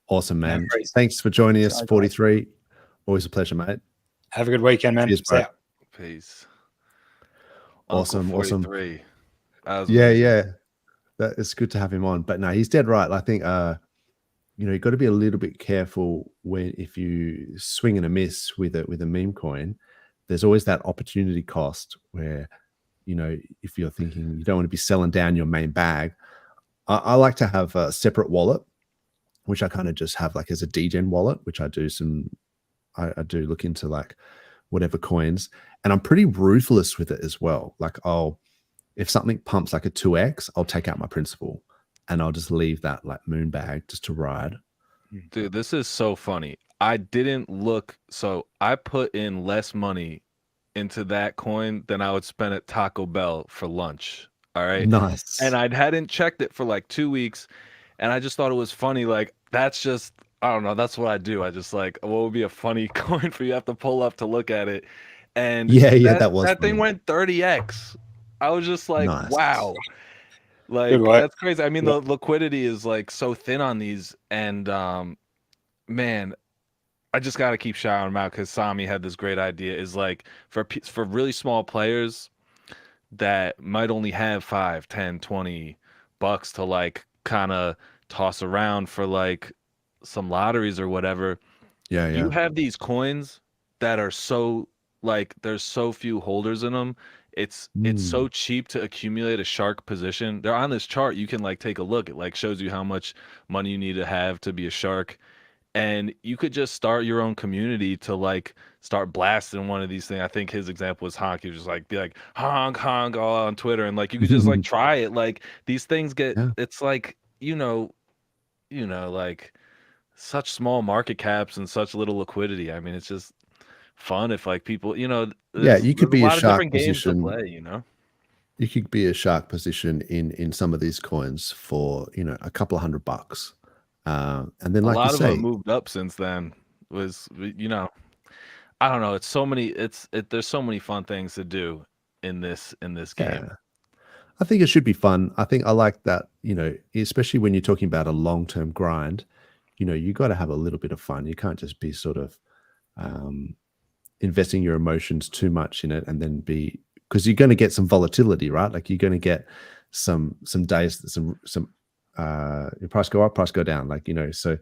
Awesome, man. Thanks for joining us, 43. Always a pleasure, mate. Have a good weekend, man. Cheers, bro. Peace. Awesome. Yeah. That it's good to have him on. But no, he's dead right. I think you know, you've got to be a little bit careful if you swing and a miss with a meme coin. There's always that opportunity cost where, you know, if you're thinking you don't want to be selling down your main bag. I like to have a separate wallet, which I kind of just have like as a degen wallet, which I do I do look into like whatever coins, and I'm pretty ruthless with it as well. Like if something pumps like a 2x, I'll take out my principal and I'll just leave that like moon bag just to ride. Dude, this is so funny. I didn't look, so I put in less money into that coin than I would spend at Taco Bell for lunch. All right. Nice. And I hadn't checked it for like 2 weeks. And I just thought it was funny. Like, that's just, I don't know. That's what I do. I just like, what would be a funny coin for you to have to pull up to look at it? And that thing went 30x. I was just like, nice. Wow. Like, that's crazy. I mean, the liquidity is like so thin on these. And man, I just got to keep shouting them out because Sami had this great idea. Is like for really small players that might only have 5, 10, 20 bucks to like kind of toss around for like some lotteries or whatever. Yeah. You have these coins that are so like there's so few holders in them. It's so cheap to accumulate a shark position. They're on this chart. You can like take a look. It like shows you how much money you need to have to be a shark. And you could just start your own community to like start blasting one of these things. I think his example was honk. He was just like be like honk all on Twitter, and like you could just like try it. Like these things get it's like you know like such small market caps and such little liquidity. I mean, it's just fun if like people you could be a shark position. Play, you could be a shark position in some of these coins for a couple of $100. And then, like a lot you of say, them moved up since then. Was I don't know. It's so many. There's so many fun things to do in this game. Yeah. I think it should be fun. I think I like that. Especially when you're talking about a long-term grind. You got to have a little bit of fun. You can't just be sort of investing your emotions too much in it, and then because you're going to get some volatility, right? Like you're going to get some days, some your price go up, price go down. Like, you know, so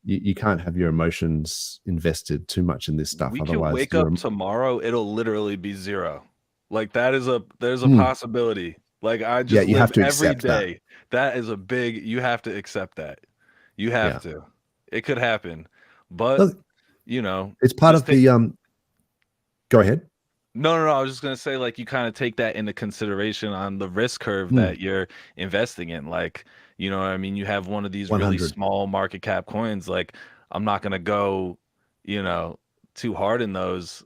you can't have your emotions invested too much in this stuff. We can Otherwise, wake up tomorrow, it'll literally be zero. Like there's a Hmm. possibility. Like I Yeah, just you have live to every accept that. day. That is a big, you have to accept that. You have Yeah. to. It could happen. But Look, you know, it's part just of the Go ahead. No, I was just gonna say, like, you kind of take that into consideration on the risk curve Hmm. that you're investing in. Like, you know what I mean? You have one of these really 100. small market cap coins. Like, I'm not gonna go, you know, too hard in those,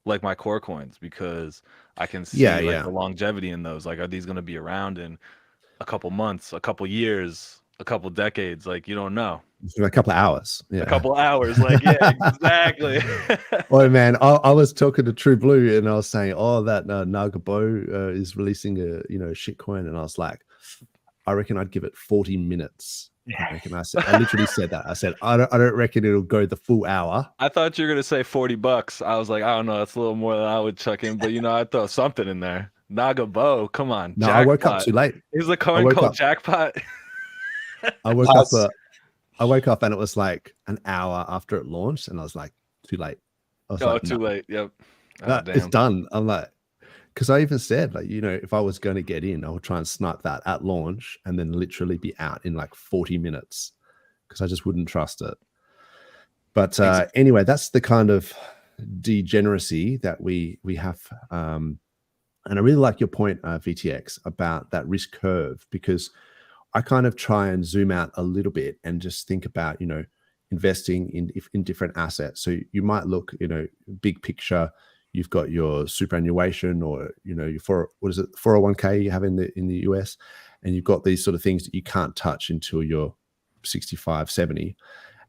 like my core coins, because I can see Yeah, like yeah. the longevity in those. Like, are these gonna be around in a couple months, a couple years, a couple decades? Like, you don't know. For a couple of hours. A Yeah. couple hours. Like, yeah, exactly. Oh man, I was talking to True Blue and I was saying, oh, that Nagabo is releasing a, you know, shit coin, and I was like, I reckon I'd give it 40 minutes. I reckon I literally said that. I said I don't reckon it'll go the full hour. I thought you were gonna say $40. I was like, I don't know, that's a little more than I would chuck in, but you know, I'd throw something in there. Nagabo, come on, No, Jackpot. I woke up too late. Is a coin woke called up. Jackpot? I woke up and it was like an hour after it launched, and I was like, too late. I was Oh, like, too no, late. Yep. Oh, no, it's damn. done. I'm like, because I even said, like, you know, if I was going to get in, I would try and snipe that at launch and then literally be out in like 40 minutes because I just wouldn't trust it. But anyway, that's the kind of degeneracy that we have. And I really like your point, VTX, about that risk curve, because I kind of try and zoom out a little bit and just think about, you know, investing in different assets. So you might look, you know, big picture. You've got your superannuation, or, you know, your 401k you have in the US, and you've got these sort of things that you can't touch until you're 65, 70.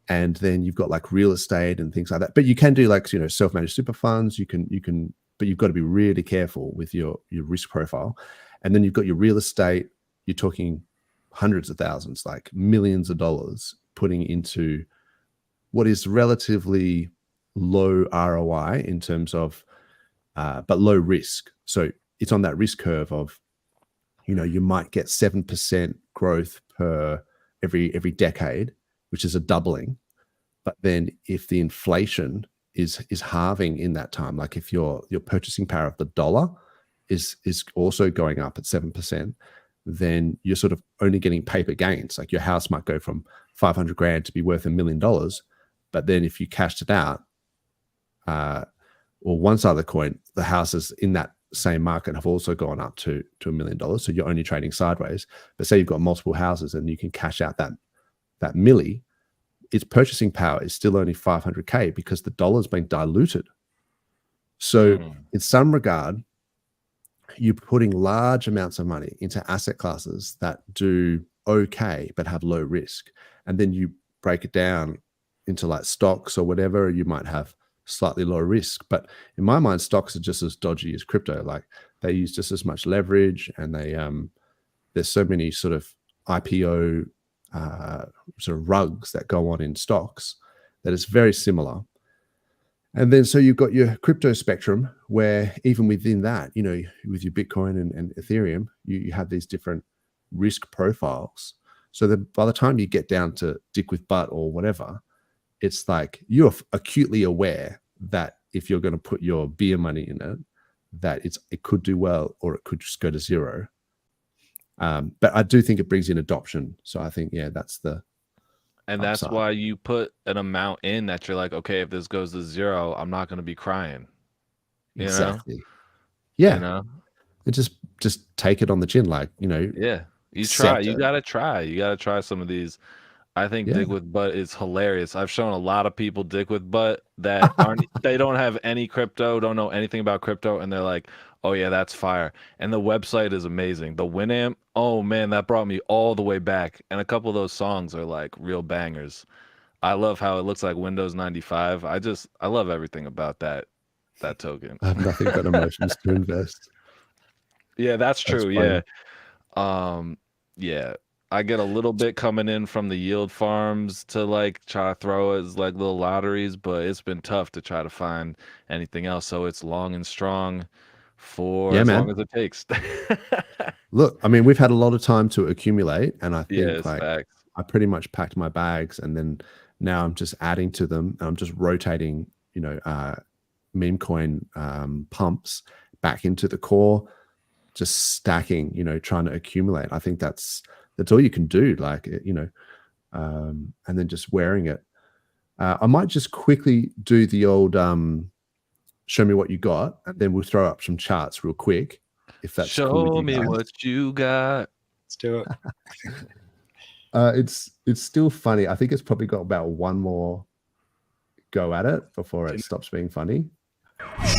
And then you've got like real estate and things like that. But you can do like, you know, self-managed super funds. You can, but you've got to be really careful with your risk profile. And then you've got your real estate. You're talking hundreds of thousands, like millions of dollars, putting into what is relatively low ROI in terms of, but low risk. So it's on that risk curve of, you know, you might get 7% growth per every decade, which is a doubling. But then if the inflation is halving in that time, like if your purchasing power of the dollar is also going up at 7%, then you're sort of only getting paper gains. Like your house might go from 500 grand to be worth $1 million. But then if you cashed it out, or one side of the coin, the houses in that same market have also gone up to $1 million. So you're only trading sideways. But say you've got multiple houses and you can cash out that milli, its purchasing power is still only 500K because the dollar's been diluted. So in some regard, you're putting large amounts of money into asset classes that do okay but have low risk, and then you break it down into like stocks or whatever. You might have slightly lower risk, but in my mind, stocks are just as dodgy as crypto. Like they use just as much leverage, and they there's so many sort of IPO sort of rugs that go on in stocks that it's very similar. And then so you've got your crypto spectrum, where even within that, you know, with your Bitcoin and Ethereum, you have these different risk profiles. So that by the time you get down to dick with butt or whatever, it's like you're acutely aware that if you're going to put your beer money in it, that it could do well or it could just go to zero. But I do think it brings in adoption. So I think, yeah, that's the And upside. that's why you put an amount in that you're like, okay, if this goes to zero, I'm not going to be crying. You Exactly. know? Yeah. You know? And just take it on the chin, like, you know. Yeah. You try. accept You it. gotta try. You gotta try some of these. I think Yeah. dig with butt is hilarious. I've shown a lot of people dig with butt that aren't they don't have any crypto, don't know anything about crypto, and they're like, oh yeah, that's fire. And the website is amazing. The Winamp, oh man, that brought me all the way back. And a couple of those songs are like real bangers. I love how it looks like Windows 95. I love everything about that token. I have nothing but emotions to invest. Yeah, that's true. funny. Yeah. Yeah. I get a little bit coming in from the yield farms to like try to throw as like little lotteries, but it's been tough to try to find anything else. So it's long and strong. for Yeah, as man. long as it takes. Look, I mean, we've had a lot of time to accumulate, and I think Yes, like facts. I pretty much packed my bags, and then now I'm just adding to them, and I'm just rotating, meme coin pumps back into the core, just stacking, trying to accumulate. I think that's all you can do, like, and then just wearing it. I might just quickly do the old show me what you got, and then we'll throw up some charts real quick, if that's cool with Show you me guys. what you got. Let's do it. It's still funny. I think it's probably got about one more go at it before it stops being funny.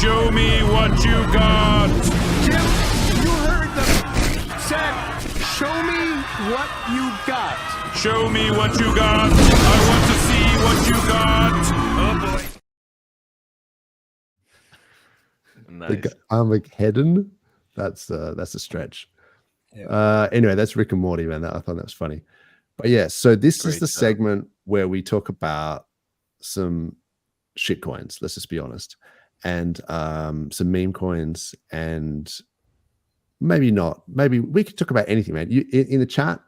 Show me what you got. Jim, you heard them. Said, show me what you got. Show me what you got. I want to see what you got. Oh boy. Nice. Armageddon. That's a stretch. Yeah. Anyway, that's Rick and Morty, man. I thought that was funny. But yeah, so this is Great the stuff. segment where we talk about some shit coins, let's just be honest, and some meme coins, and maybe not. Maybe we could talk about anything, man. You in the chat,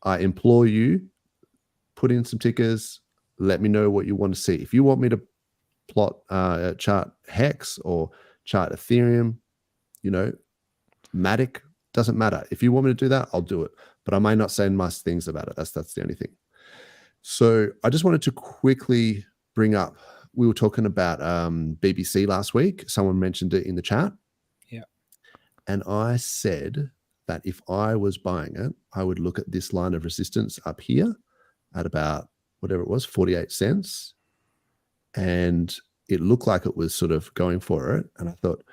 I implore you, put in some tickers. Let me know what you want to see. If you want me to plot chart Hex or chart Ethereum, Matic, doesn't matter. If you want me to do that, I'll do it. But I might not say nice things about it. That's the only thing. So I just wanted to quickly bring up, we were talking about BBC last week. Someone mentioned it in the chat. Yeah. And I said that if I was buying it, I would look at this line of resistance up here at about whatever it was, 48 cents. And it looked like it was sort of going for it. And I thought,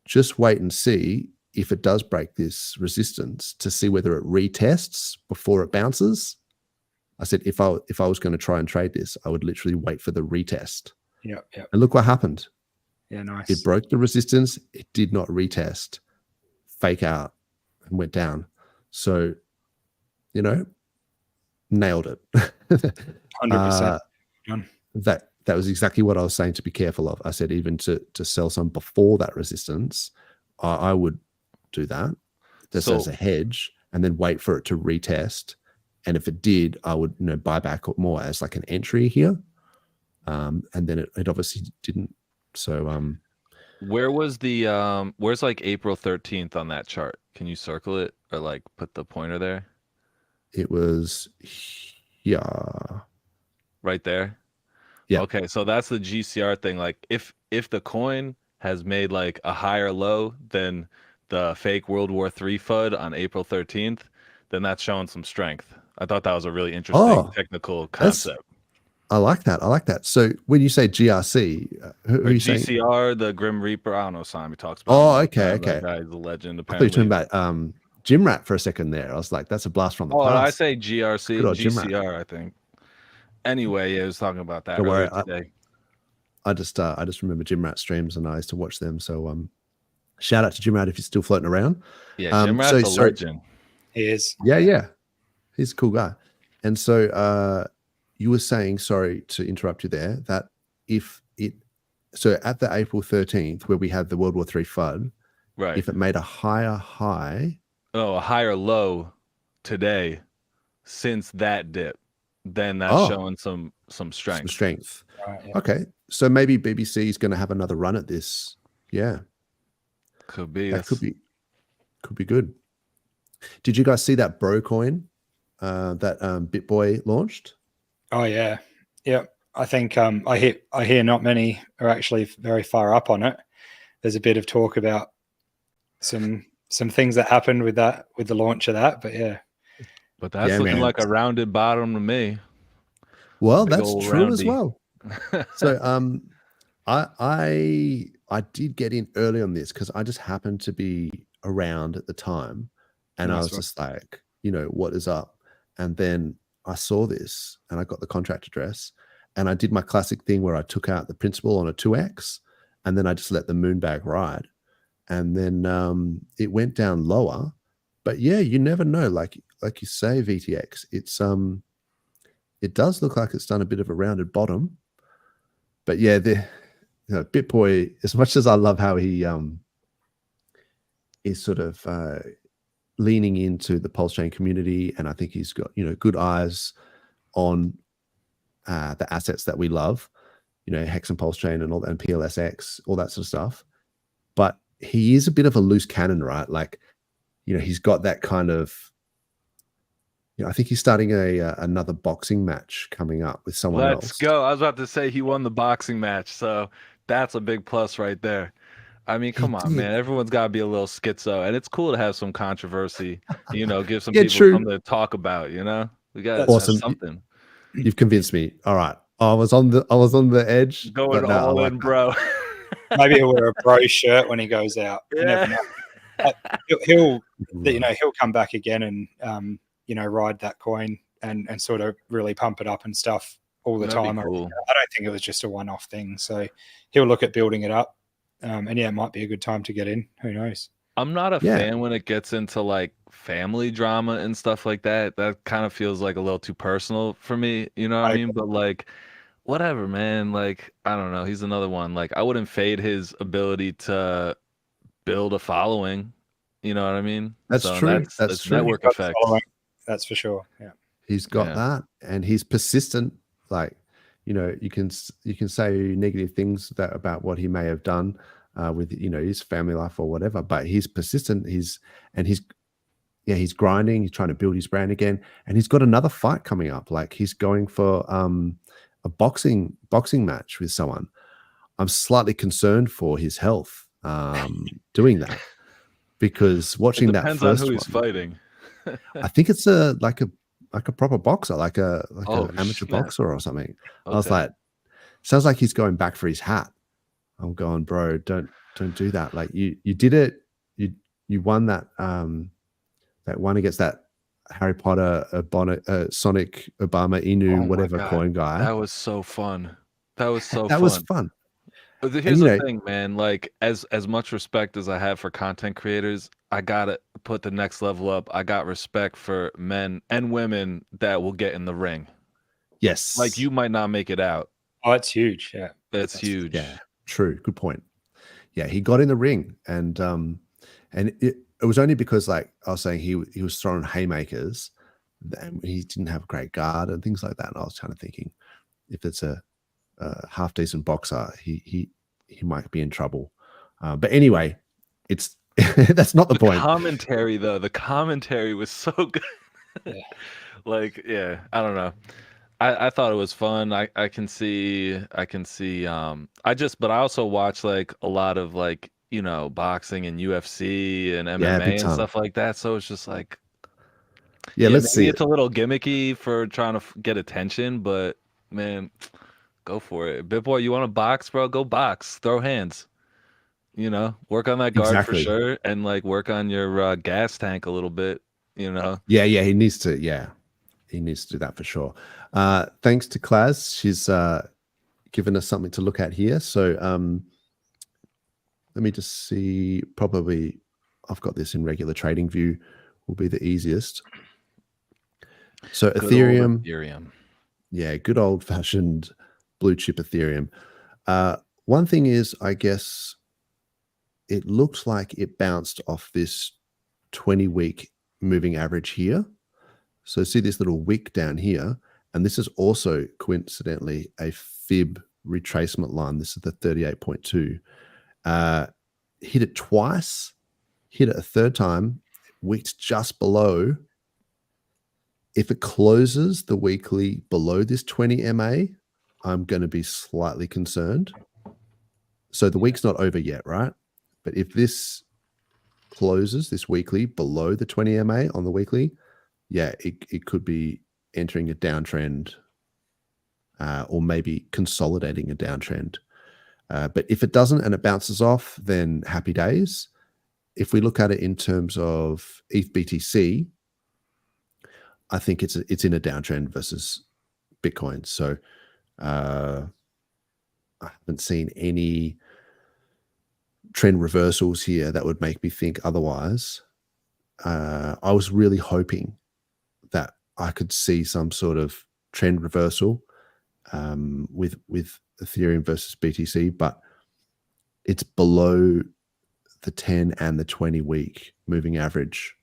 just wait and see if it does break this resistance to see whether it retests before it bounces. I said, if I was going to try and trade this, I would literally wait for the retest. Yeah. And look what happened. Yeah, nice. It broke the resistance. It did not retest, fake out, and went down. So, nailed it. 100%. That was exactly what I was saying to be careful of. I said, even to sell some before that resistance, I would do that just as a hedge, and then wait for it to retest. And if it did, I would buy back more as like an entry here. And then it obviously didn't. So Where was the where's like April 13th on that chart? Can you circle it or like put the pointer there? it was here. Right there. Yeah. Okay, so that's the GCR thing. Like if the coin has made like a higher low than the fake World War III FUD on April 13th, then that's showing some strength. I thought that was a really interesting technical concept. I like that. I like that. So when you say GRC, who are you saying? GCR, the Grim Reaper. I don't know. Simon talks about. Oh, okay, That okay. guy's a legend. I thought you Apparently. were talking about Gym Rat for a second there. I was like, that's a blast from the Oh, past. and I say GRC, Good old Jim Rat. GCR. I think. Anyway, yeah, I was talking about that Don't worry, earlier today. I just remember Jim Rat streams and I used to watch them. So shout out to Jim Rat if he's still floating around. Yeah, Jim Rat's a legend. He is. Yeah. He's a cool guy. And so you were saying, sorry to interrupt you there, that so at the April 13th, where we had the World War III FUD, Right. if it made a higher high. Oh, a higher low today since that dip, then that's showing some strength. Some strength. Right, yeah. Okay. So maybe BBC is going to have another run at this. Yeah. Could be. That could be good. Did you guys see that bro coin that BitBoy launched? Oh yeah. I think I hear not many are actually very far up on it. There's a bit of talk about some things that happened with the launch of that, but yeah. But that's looking man. like a rounded bottom to me. Well, Big that's old true as roundy. well. So I did get in early on this because I just happened to be around at the time, and I Nice was one. just like, what is up? And then I saw this, and I got the contract address, and I did my classic thing where I took out the principal on a 2x, and then I just let the moonbag ride, and then it went down lower. But yeah, you never know. Like you say, VTX, it does look like it's done a bit of a rounded bottom. But yeah, BitBoy, as much as I love how he is sort of leaning into the PulseChain community, and I think he's got good eyes on the assets that we love, Hex and PulseChain and all, and PLSX, all that sort of stuff. But he is a bit of a loose cannon, right? Like, he's got that kind of, I think he's starting another boxing match coming up with someone else. Let's go. I was about to say he won the boxing match, so that's a big plus right there. I mean, come on, man. Everyone's got to be a little schizo, and it's cool to have some controversy, give some people something to talk about, We got awesome. something. You've convinced me. All right. I was on the edge. Going all in, bro. Maybe he'll wear a bro shirt when he goes out. You never know. He'll come back again and ride that coin and sort of really pump it up and stuff all the time. Cool. I don't think it was just a one-off thing. So he'll look at building it up. And yeah, it might be a good time to get in. Who knows? I'm not a fan when it gets into like family drama and stuff like that. That kind of feels like a little too personal for me. You know what I mean? But like, whatever, man. Like, I don't know. He's another one. Like, I wouldn't fade his ability to build a following. You know what I mean? That's true. That's true. Network effect. That's for sure. Yeah. He's got that, and he's persistent. Like, you can say negative things about what he may have done with his family life or whatever, but he's persistent. He's grinding. He's trying to build his brand again, and he's got another fight coming up. Like, he's going for a boxing match with someone. I'm slightly concerned for his health doing that, because watching that first depends on who he's fighting. I think it's like a proper boxer, like an amateur boxer or something. Okay. I was like, sounds like he's going back for his hat. I'm going, bro, don't do that. Like, you did it. You won that one against that Harry Potter, Sonic, Obama, Inu, whatever coin guy. That was so fun. That was fun. But here's the thing, man. Like, as much respect as I have for content creators, I gotta put the next level up. I got respect for men and women that will get in the ring. Yes. Like, you might not make it out. Oh, it's huge. Yeah. That's huge. Yeah. True. Good point. Yeah, he got in the ring, and it was only because, like I was saying, he was throwing haymakers, and he didn't have a great guard and things like that. And I was kind of thinking, if it's a half decent boxer, he might be in trouble. But anyway, it's that's not the point. Commentary though, the commentary was so good. Yeah. Like, yeah, I don't know. I thought it was fun. I can see but I also watch like a lot of like, boxing and UFC and MMA and stuff like that. So it's just like, let's see. It's a little gimmicky for trying to get attention, but man, go for it. BitBoy, you want to box, bro? Go box. Throw hands. Work on that guard for sure, and like work on your gas tank a little bit. Yeah, he needs to. Yeah, he needs to do that for sure. Thanks to Klaz, she's given us something to look at here. So let me just see. Probably, I've got this in regular trading view. Will be the easiest. So good Ethereum. Yeah, good old fashioned blue chip Ethereum. One thing is, I guess, it looks like it bounced off this 20-week moving average here. So see this little wick down here, and this is also coincidentally a fib retracement line. This is the 38.2. Hit it twice, hit it a third time, wicked just below. If it closes the weekly below this 20 MA, I'm going to be slightly concerned. So the week's not over yet, right? But if this closes this weekly below the 20 MA on the weekly, yeah, it could be entering a downtrend or maybe consolidating a downtrend. But if it doesn't and it bounces off, then happy days. If we look at it in terms of ETH BTC, I think it's in a downtrend versus Bitcoin. So I haven't seen any trend reversals here that would make me think otherwise. I was really hoping that I could see some sort of trend reversal with Ethereum versus BTC, but it's below the 10 and the 20 week moving average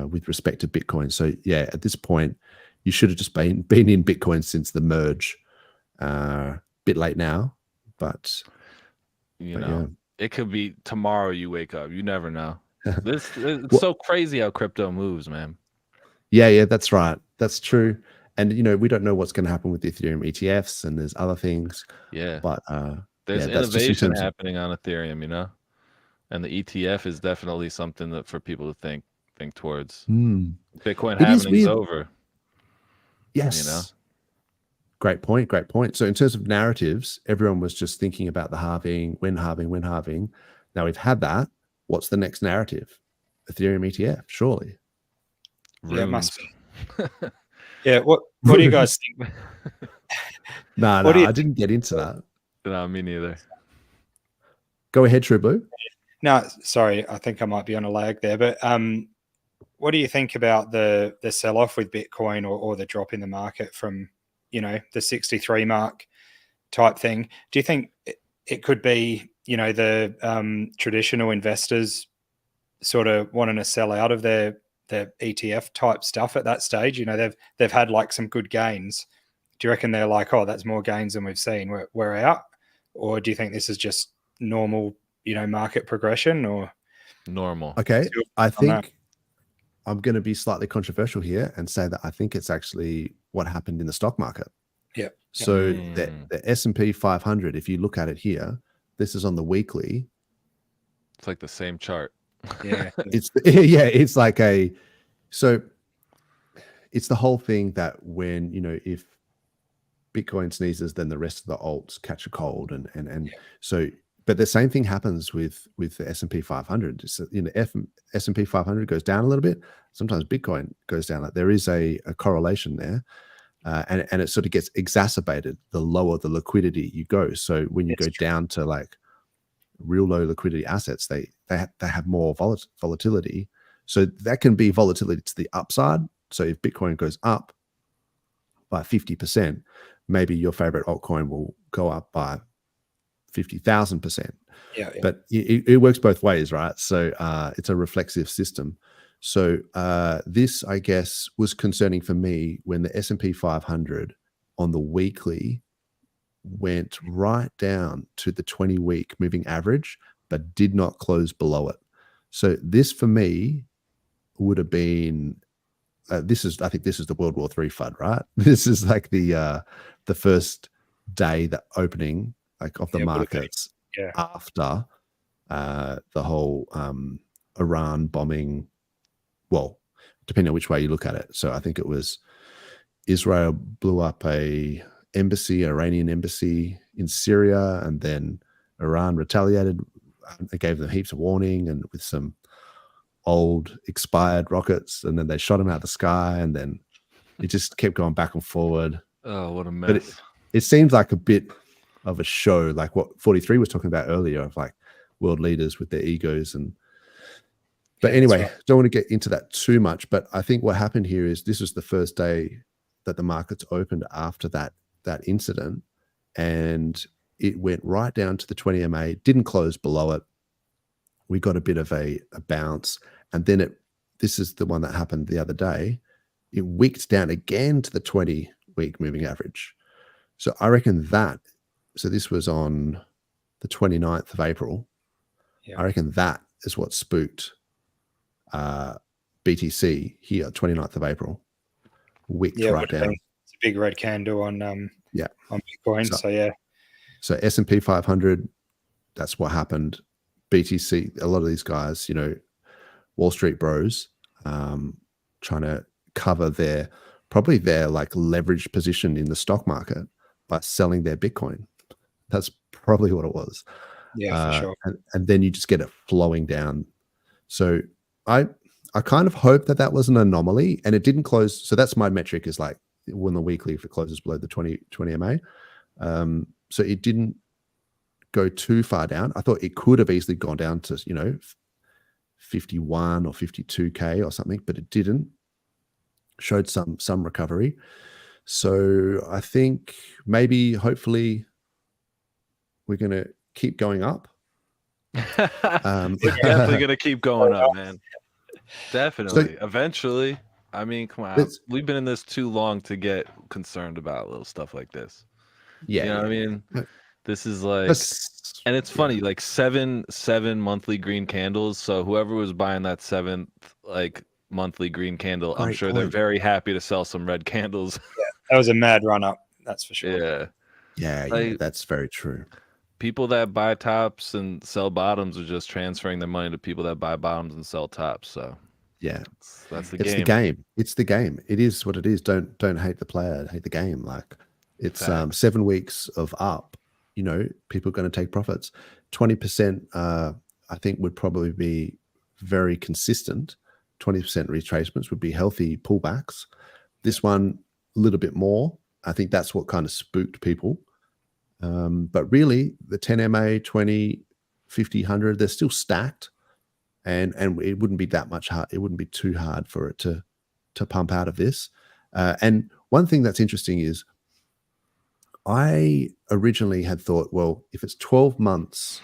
with respect to Bitcoin. So yeah, at this point, you should have just been in Bitcoin since the merge. Bit late now, but You know, yeah. it could be tomorrow you wake up. You never know. It's Well- so crazy how crypto moves, man. Yeah, that's right. That's true. And we don't know what's going to happen with Ethereum ETFs, and there's other things. Yeah. But There's yeah, that's just in innovation terms of- happening on Ethereum, and the ETF is definitely something that for people to think towards. Bitcoin It is halving is weird. over. Yes. Great point. So in terms of narratives, everyone was just thinking about the halving, when halving. Now we've had that. What's the next narrative? Ethereum ETF, surely. Yeah, it must Runes. be. Yeah, what do you guys think? No, What do you I didn't get into that. No, me neither. Go ahead, True Blue. No, sorry, I think I might be on a lag there. But what do you think about the sell-off with Bitcoin or the drop in the market from, the 63 mark type thing? Do you think it could be, the traditional investors sort of wanting to sell out of their ETF type stuff at that stage? They've had like some good gains. Do you reckon they're like, oh, that's more gains than we've seen, we're out? Or do you think this is just normal, market progression? Or Normal. Okay, I think I'm going to be slightly controversial here and say that I think it's actually what happened in the stock market. Yeah. So the S&P 500, if you look at it here, this is on the weekly. It's like the same chart. Yeah. It's like so it's the whole thing that when, if Bitcoin sneezes, then the rest of the alts catch a cold. And so, but the same thing happens with the S&P 500. So, S&P 500 goes down a little bit. Sometimes Bitcoin goes down. Like there is a correlation there. And it sort of gets exacerbated the lower the liquidity you go. So when you go down to like real low liquidity assets, they have more volatility. So that can be volatility to the upside. So if Bitcoin goes up by 50%, maybe your favorite altcoin will go up by 50,000%. Yeah. But it works both ways, right? So it's a reflexive system. So this, I guess, was concerning for me when the S&P 500 on the weekly went right down to the 20-week moving average, but did not close below it. So this, for me, would have been I think this is the World War III FUD, right? This is like the first day, the opening like of the markets after the whole Iran bombing. Well, depending on which way you look at it. So I think it was Israel blew up Iranian embassy in Syria, and then Iran retaliated. They gave them heaps of warning and with some old expired rockets, and then they shot them out of the sky, and then it just kept going back and forward. Oh, what a mess. But it seems like a bit of a show, like what 43 was talking about earlier, of like world leaders with their egos. But anyway, don't want to get into that too much. But I think what happened here is this was the first day that the markets opened after that incident, and it went right down to the 20 MA, didn't close below it. We got a bit of a bounce, and then this is the one that happened the other day. It wicked down again to the 20-week moving average. So I reckon so this was on the 29th of April. Yeah. I reckon that is what spooked BTC here, 29th of April. Wicked right down. It's a big red candle on Bitcoin. So S&P 500, that's what happened. BTC, a lot of these guys, Wall Street bros, trying to cover their like leveraged position in the stock market by selling their Bitcoin. That's probably what it was. Yeah, for sure. And then you just get it flowing down. So I kind of hope that was an anomaly, and it didn't close. So that's my metric, is like when the weekly, if it closes below the 20 MA. So it didn't go too far down. I thought it could have easily gone down to 51 or 52K or something, but it didn't. Showed some recovery. So I think maybe hopefully we're going to keep going up. We're definitely gonna keep going up, man. Definitely. So- Eventually. I mean, come on. Let's- We've been in this too long to get concerned about little stuff like this. Yeah, You know what I yeah. mean? This is like, Let's- and it's funny, like seven monthly green candles. So whoever was buying that 7th like monthly green candle, I'm Great sure they're point. very happy to sell some red candles. That was a mad run up. That's for sure. Yeah. Yeah, Like- that's very true. People that buy tops and sell bottoms are just transferring their money to people that buy bottoms and sell tops. So Yeah, that's the it's game. the game. It's the game. It is what it is. Don't hate the player. Hate the game. Like it's Facts. 7 weeks of up. You know, people are going to take profits. 20%. I think would probably be very consistent. 20% retracements would be healthy pullbacks. This one a little bit more. I think that's what kind of spooked people. But really, the 10 MA, 20, 50, 100, they're still stacked, and it wouldn't be that much hard. It wouldn't be too hard for it to pump out of this. And one thing that's interesting is, I originally had thought, well, if it's 12 months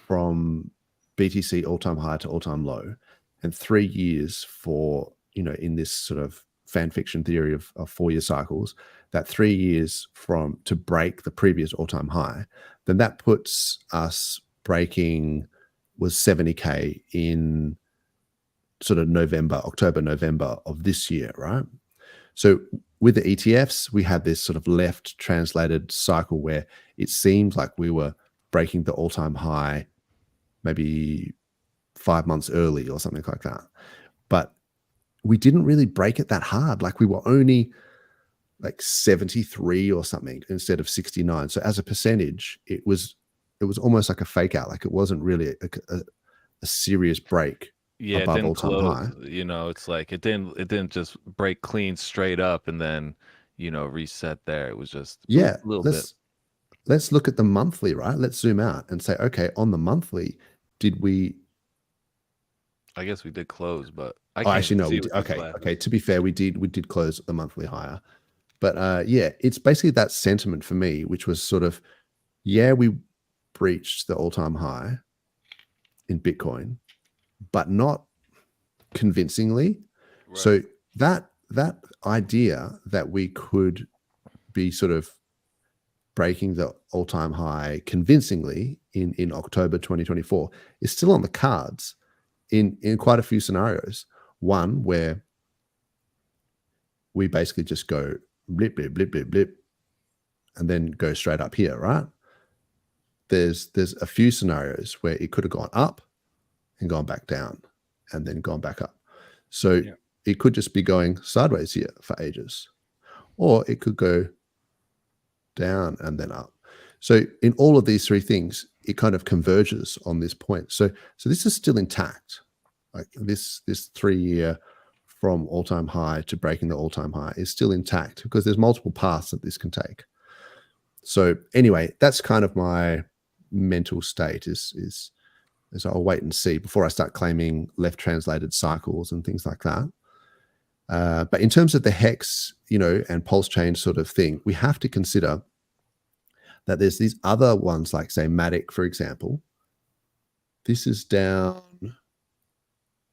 from BTC all-time high to all-time low, and 3 years for, you know, in this sort of fan fiction theory of 4-year cycles, that 3 years from to break the previous all-time high, then that puts us breaking was 70K in sort of October, November of this year, right? So with the ETFs, we had this sort of left translated cycle where it seemed like we were breaking the all-time high maybe 5 months early or something like that. But we didn't really break it that hard. Like we were only like 73 or something instead of 69. So as a percentage, it was almost like a fake out. Like it wasn't really a serious break. Yeah, it above didn't all-time close. high. You know, it's like it didn't just break clean straight up and then, you know, reset there. It was just Yeah, a little bit. let's look at the monthly, right? Let's zoom out and say, okay, on the monthly, did we? I guess we did close, but I Oh, can't actually, no, see we with did. these Okay, glasses. okay. To be fair, we did close at the monthly higher, but yeah, it's basically that sentiment for me, which was sort of, yeah, we breached the all-time high in Bitcoin, but not convincingly. Right. So that idea that we could be sort of breaking the all-time high convincingly in October 2024 is still on the cards in quite a few scenarios. One where we basically just go blip, blip, blip, blip, blip, and then go straight up here, right? There's a few scenarios where it could have gone up and gone back down and then gone back up. So Yeah. it could just be going sideways here for ages, or it could go down and then up. So in all of these three things, it kind of converges on this point. So this is still intact. Like this 3 year from all-time high to breaking the all-time high is still intact because there's multiple paths that this can take. So anyway, that's kind of my mental state is I'll wait and see before I start claiming left translated cycles and things like that. But in terms of the hex, you know, and PulseChain sort of thing, we have to consider that there's these other ones like, say, Matic, for example. This is down, you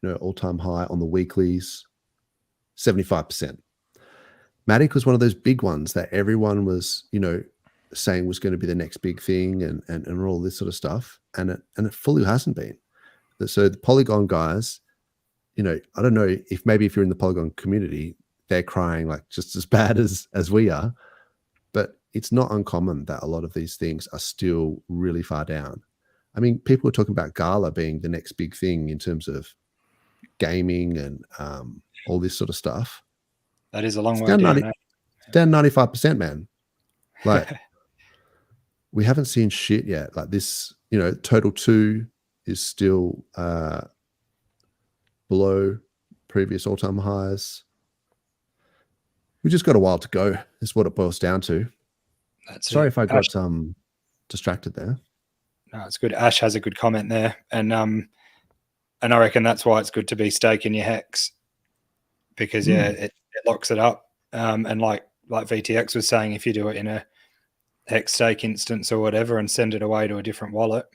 know, all-time high on the weeklies, 75%. Matic was one of those big ones that everyone was, you know, saying was going to be the next big thing and all this sort of stuff. And it fully hasn't been. So the Polygon guys, you know, I don't know if maybe if you're in the Polygon community, they're crying like just as bad as we are, but it's not uncommon that a lot of these things are still really far down. I mean, people are talking about Gala being the next big thing in terms of gaming and all this sort of stuff. That is a long way down down. 90 down 95%, man. Like we haven't seen shit yet. Like this, you know, total 2 is still below previous all-time highs. We just got a while to go, is what it boils down to. That's Sorry it. if I got Ash, distracted there. no, it's good. Ash has a good comment there, and I reckon that's why it's good to be staking your hex, because it locks it up. And like VTX was saying, if you do it in a hex stake instance or whatever and send it away to a different wallet,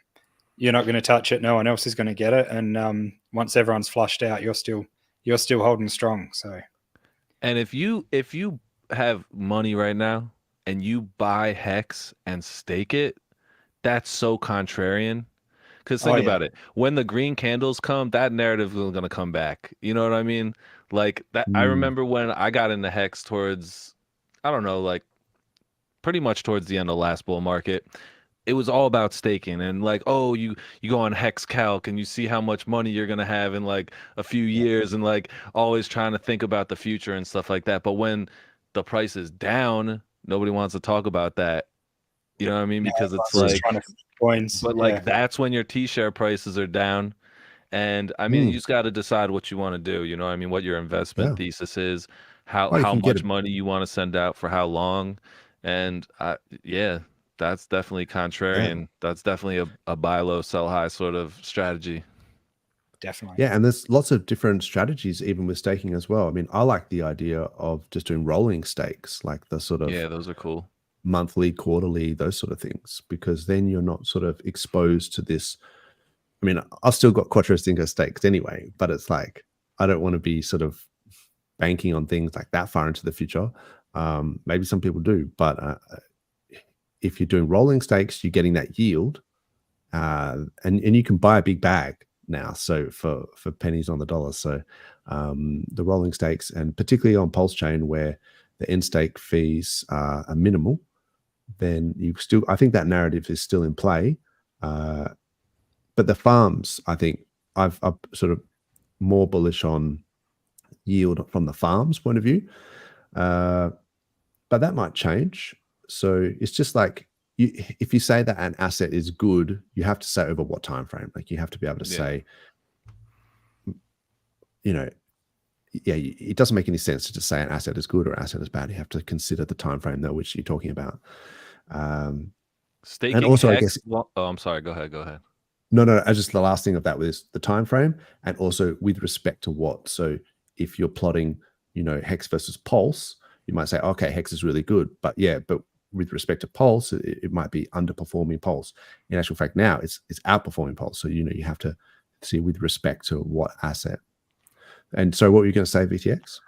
you're not going to touch it. No one else is going to get it. And once everyone's flushed out, you're still holding strong. So, And if you have money right now and you buy Hex and stake it, that's so contrarian. Because think about it. When the green candles come, that narrative is going to come back. You know what I mean? Like that. I remember when I got into Hex towards, I don't know, like pretty much towards the end of last bull market. It was all about staking and like, oh, you go on Hex Calc and you see how much money you're going to have in like a few years and like always trying to think about the future and stuff like that. But when the price is down, nobody wants to talk about that. You know what I mean? Because it's like, but like that's when your T-share prices are down. And I mean, you just got to decide what you want to do. You know what I mean? What your investment thesis is, how much money you want to send out for how long. And yeah, that's definitely contrarian. Yeah. That's definitely a buy low, sell high sort of strategy. Definitely. Yeah, and there's lots of different strategies even with staking as well. I mean, I like the idea of just doing rolling stakes, like the sort of those are cool. Monthly, quarterly, those sort of things, because then you're not sort of exposed to this. I mean, I've still got Quattro Stinker stakes anyway, but it's like I don't want to be sort of banking on things like that far into the future. Maybe some people do, but if you're doing rolling stakes, you're getting that yield, and you can buy a big bag now, so for pennies on the dollar. So the rolling stakes, and particularly on PulseChain where the end stake fees are minimal, then you still, I think that narrative is still in play. But the farms, I think I'm sort of more bullish on yield from the farms point of view. But that might change. So it's just like, if you say that an asset is good, you have to say over what time frame. Like you have to be able to say, you know, it doesn't make any sense to just say an asset is good or asset is bad. You have to consider the time frame though, which you're talking about. Staking and also, Hex, I guess. Oh, I'm sorry. Go ahead. No. Just the last thing of that was the time frame, and also with respect to what. So if you're plotting, you know, Hex versus Pulse, you might say, okay, Hex is really good, but with respect to Pulse, it might be underperforming Pulse. In actual fact, now it's outperforming Pulse. So you know you have to see with respect to what asset. And so, what were you going to say, VTX?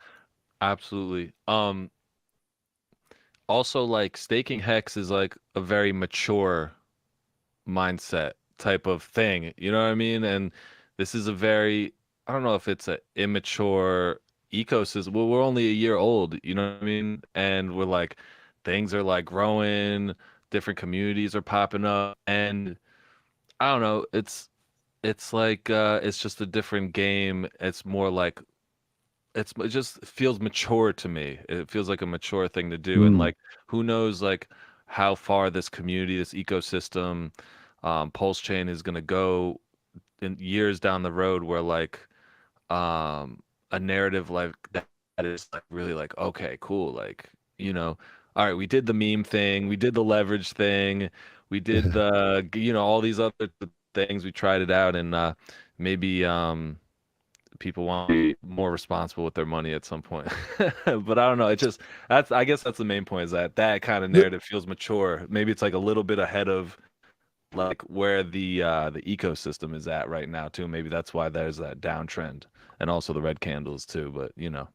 Absolutely. Also, like staking Hex is like a very mature mindset type of thing. You know what I mean? And this is a very, I don't know if it's an immature ecosystem. Well, we're only a year old. You know what I mean? And we're like, things are like growing, different communities are popping up, and I don't know, it's like it's just a different game. It's more like it just feels mature to me. It feels like a mature thing to do. And like who knows like how far this community, this ecosystem, PulseChain is gonna go in years down the road, where like a narrative like that is like really like, okay, cool, like, you know, all right, we did the meme thing, we did the leverage thing, we did the, you know, all these other things, we tried it out, and maybe people want to be more responsible with their money at some point. But I don't know, I guess that's the main point, is that kind of narrative feels mature. Maybe it's like a little bit ahead of like where the ecosystem is at right now too. Maybe that's why there's that downtrend, and also the red candles too, but you know.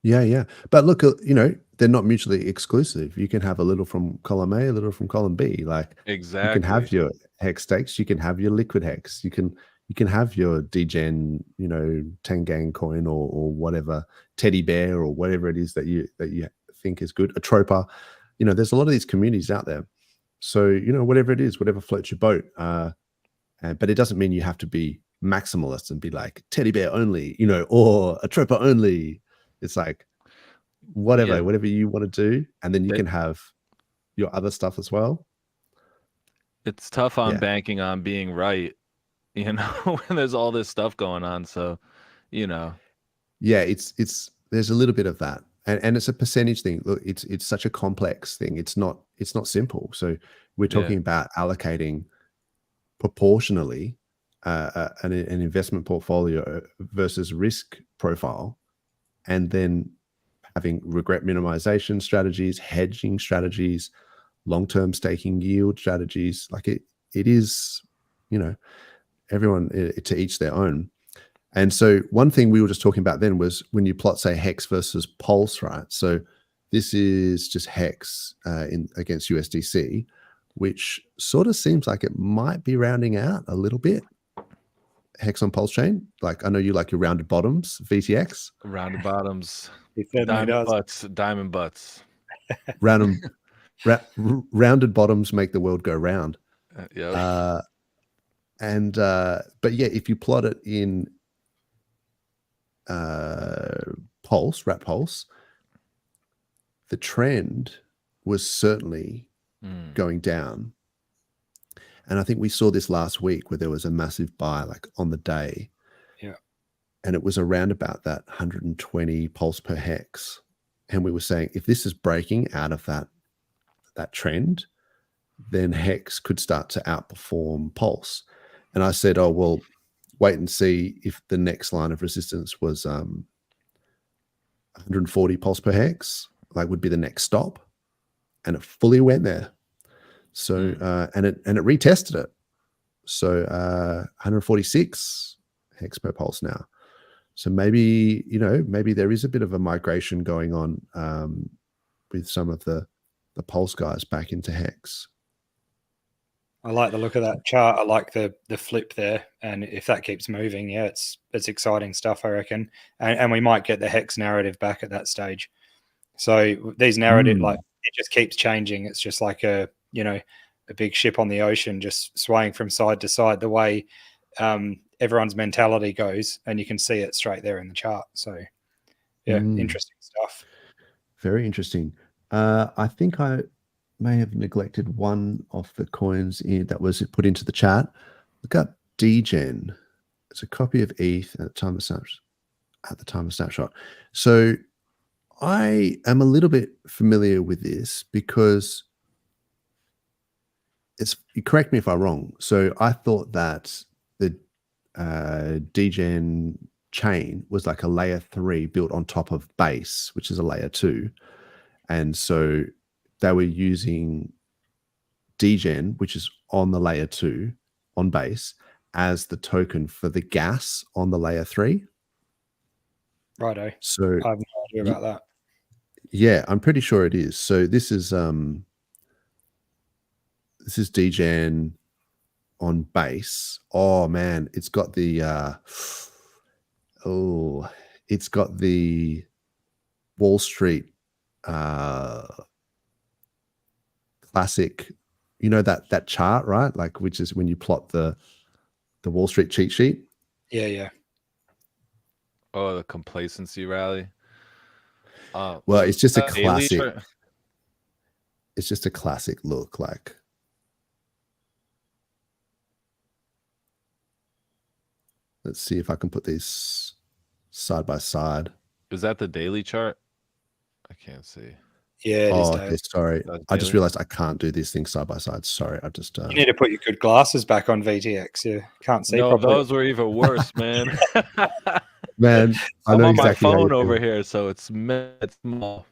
Yeah. But look, you know, they're not mutually exclusive. You can have a little from column A, a little from column B. Like exactly, you can have your Hex stakes, you can have your liquid Hex, you can have your degen, you know, Tangang coin or whatever, teddy bear or whatever it is that you think is good, a troper. You know, there's a lot of these communities out there. So, you know, whatever it is, whatever floats your boat. But it doesn't mean you have to be maximalist and be like teddy bear only, you know, or a troper only. It's like whatever you want to do, and then you can have your other stuff as well. It's tough on banking on being right, you know, when there's all this stuff going on. So, you know, it's there's a little bit of that, and it's a percentage thing. Look, it's such a complex thing. It's not simple. So we're talking about allocating proportionally an investment portfolio versus risk profile, and then having regret minimization strategies, hedging strategies, long-term staking yield strategies. Like it is you know, everyone to each their own. And so one thing we were just talking about then was when you plot, say, Hex versus Pulse, right? So this is just Hex against USDC, which sort of seems like it might be rounding out a little bit. Hex on PulseChain. Like, I know you like your rounded bottoms, VTX. Rounded bottoms, Diamond butts. Rounded bottoms make the world go round. Yeah. But yeah, if you plot it in Rat Pulse, the trend was certainly going down. And I think we saw this last week where there was a massive buy like on the day. Yeah. And it was around about that 120 pulse per hex. And we were saying, if this is breaking out of that trend, then Hex could start to outperform Pulse. And I said, oh, well, wait and see if the next line of resistance was 140 pulse per hex, like would be the next stop. And it fully went there. So, and it retested it. So 146 hex per pulse now. So maybe, maybe there is a bit of a migration going on with some of the Pulse guys back into Hex. I like the look of that chart. I like the flip there, and if that keeps moving, yeah, it's exciting stuff, I reckon. And we might get the Hex narrative back at that stage. So these narrative, like, it just keeps changing. It's just like a big ship on the ocean, just swaying from side to side. The way everyone's mentality goes, and you can see it straight there in the chart. So yeah, interesting stuff. Very interesting. I think I may have neglected one of the coins that was put into the chat. Look up DGen. It's a copy of ETH at the time of snapshot. So I am a little bit familiar with this because correct me if I'm wrong. So I thought that the DGen chain was like a layer 3 built on top of Base, which is a layer 2. And so they were using DGen, which is on the layer 2 on Base, as the token for the gas on the layer 3. Righto. So I have no idea about that. Yeah, I'm pretty sure it is. So this is DGen on Base. Oh man, it's got the Wall Street classic, that chart, right? Like, which is when you plot the Wall Street cheat sheet. Yeah. Oh, the complacency rally. Well, it's just a classic. It's just a classic look. Like, let's see if I can put these side by side. Is that the daily chart? I can't see. Yeah, it is. Okay, sorry. I just realized I can't do these things side by side. Sorry, I just. You need to put your good glasses back on VTX. You can't see properly. Those were even worse, man. Man, I'm on my phone over here, so it's small.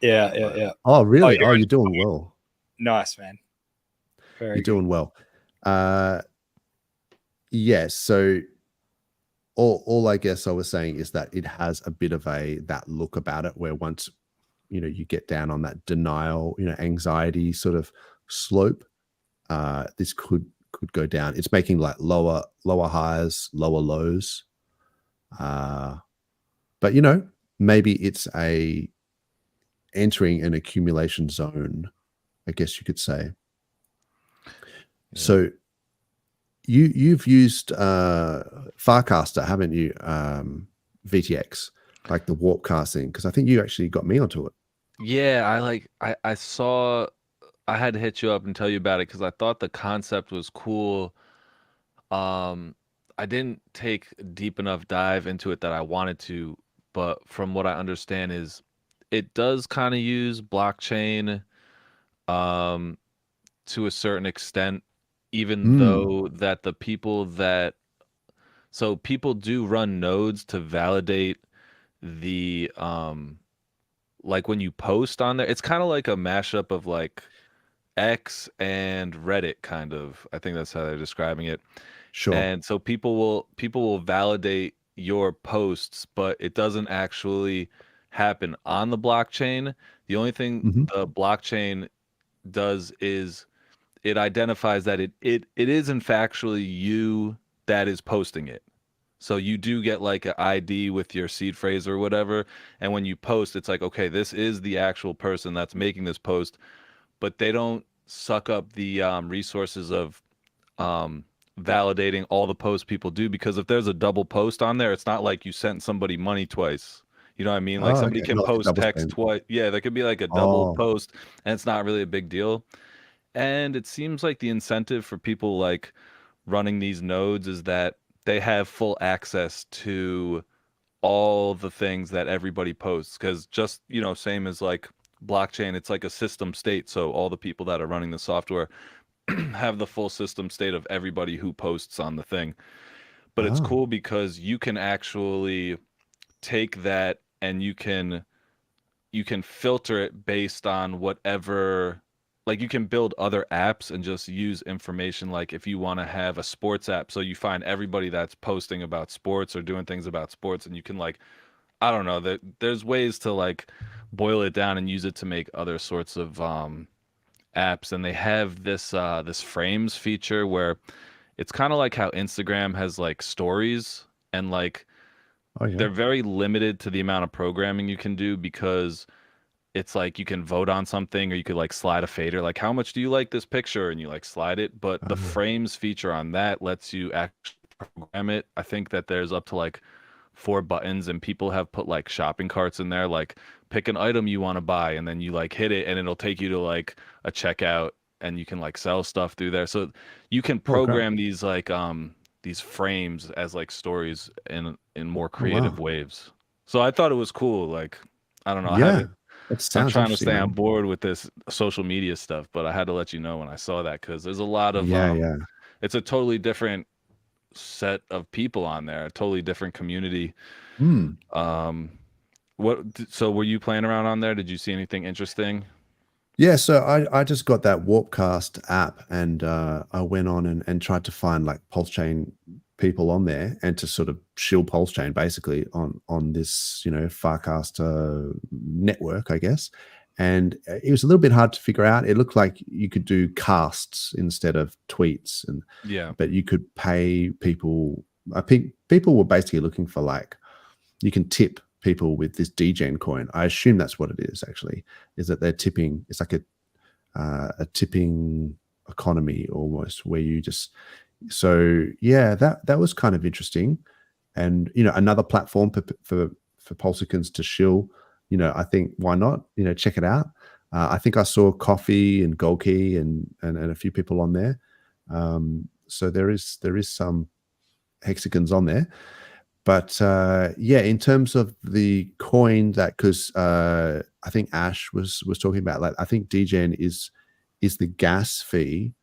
Yeah. Oh, really? Oh, you're doing well. Nice, man. You're doing well. Yes. So all I guess I was saying is that it has a bit of that look about it, where once you get down on that denial, anxiety sort of slope, this could go down. It's making like lower highs, lower lows. But maybe it's entering an accumulation zone, I guess you could say. Yeah. So you've used Farcaster, haven't you? VTX, like the warp casting, because I think you actually got me onto it. Yeah, I saw. I had to hit you up and tell you about it because I thought the concept was cool. I didn't take a deep enough dive into it that I wanted to, but from what I understand is it does kind of use blockchain to a certain extent, even though that the people people do run nodes to validate the like when you post on there. It's kind of like a mashup of like X and Reddit, kind of. I think that's how they're describing it. Sure. And so people will validate your posts, but it doesn't actually happen on the blockchain. The only thing Mhm. the blockchain does is it identifies that it is in factually you that is posting it. So you do get like an ID with your seed phrase or whatever, and when you post, it's like, okay, this is the actual person that's making this post, but they don't suck up the resources of validating all the posts people do, because if there's a double post on there, it's not like you sent somebody money twice. You know what I mean? Like Oh, somebody okay. can Not like a post double text spend. twice. Yeah, there could be like a double Oh, post, and it's not really a big deal. And it seems like the incentive for people like running these nodes is that they have full access to all the things that everybody posts, because just, you know, same as like blockchain, it's like a system state. So all the people that are running the software have the full system state of everybody who posts on the thing. But it's oh, cool because you can actually take that and you can filter it based on whatever, like you can build other apps and just use information, like if you want to have a sports app, so you find everybody that's posting about sports or doing things about sports, and you can like, I don't know, there's ways to like boil it down and use it to make other sorts of apps. And they have this frames feature where it's kind of like how Instagram has like stories, and like oh yeah. they're very limited to the amount of programming you can do, because it's like you can vote on something, or you could like slide a fader, like how much do you like this picture, and you like slide it. But the Ah, frames feature on that lets you actually program it. I think that there's up to like 4 buttons, and people have put like shopping carts in there, like pick an item you want to buy, and then you like hit it and it'll take you to like a checkout, and you can like sell stuff through there. So you can oh, great. program these frames as like stories in more Oh, wow. creative ways. So I thought it was cool. Like, I don't know, I Yeah, haven't, it I'm sounds trying to interesting, stay on man. board with this social media stuff, but I had to let you know when I saw that, because there's a lot of Yeah, yeah. it's a totally different set of people on there, a totally different community. Hmm. So were you playing around on there? Did you see anything interesting? Yeah, so I just got that Warpcast app, and I went on and tried to find like PulseChain people on there, and to sort of shill PulseChain basically on this, you know, Farcast network, I guess. And it was a little bit hard to figure out. It looked like you could do casts instead of tweets, and Yeah. but you could pay people. I think people were basically looking for like, you can tip people with this degen coin. I assume that's what it is actually, is that they're tipping. It's like a tipping economy almost, where you just, so yeah, that was kind of interesting. And, you know, another platform for Pulsicans to shill, you know, I think why not, you know, check it out. I think I saw Coffee and Golkey and a few people on there. So there is some hexagons on there. But yeah, in terms of the coin, that, because I think Ash was talking about, like, I think degen is the gas fee,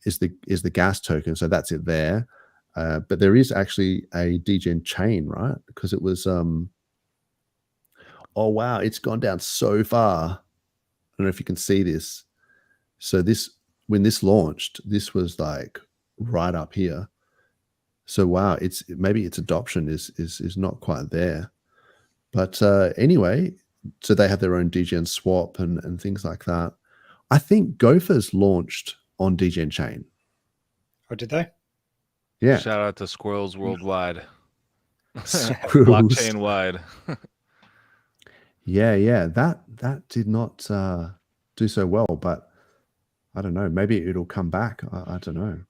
is the gas token, so that's it there. But there is actually a degen chain, right? Because it was oh wow, it's gone down so far. I don't know if you can see this. So this, when this launched, this was like right up here. So wow, it's maybe its adoption is not quite there. But anyway, so they have their own degen swap and things like that. I think Gophers launched on degen chain. Oh, did they? Yeah. Shout out to Squirrels Worldwide. Squirrels. Blockchain wide. Yeah. That did not do so well, but I don't know. Maybe it'll come back. I don't know.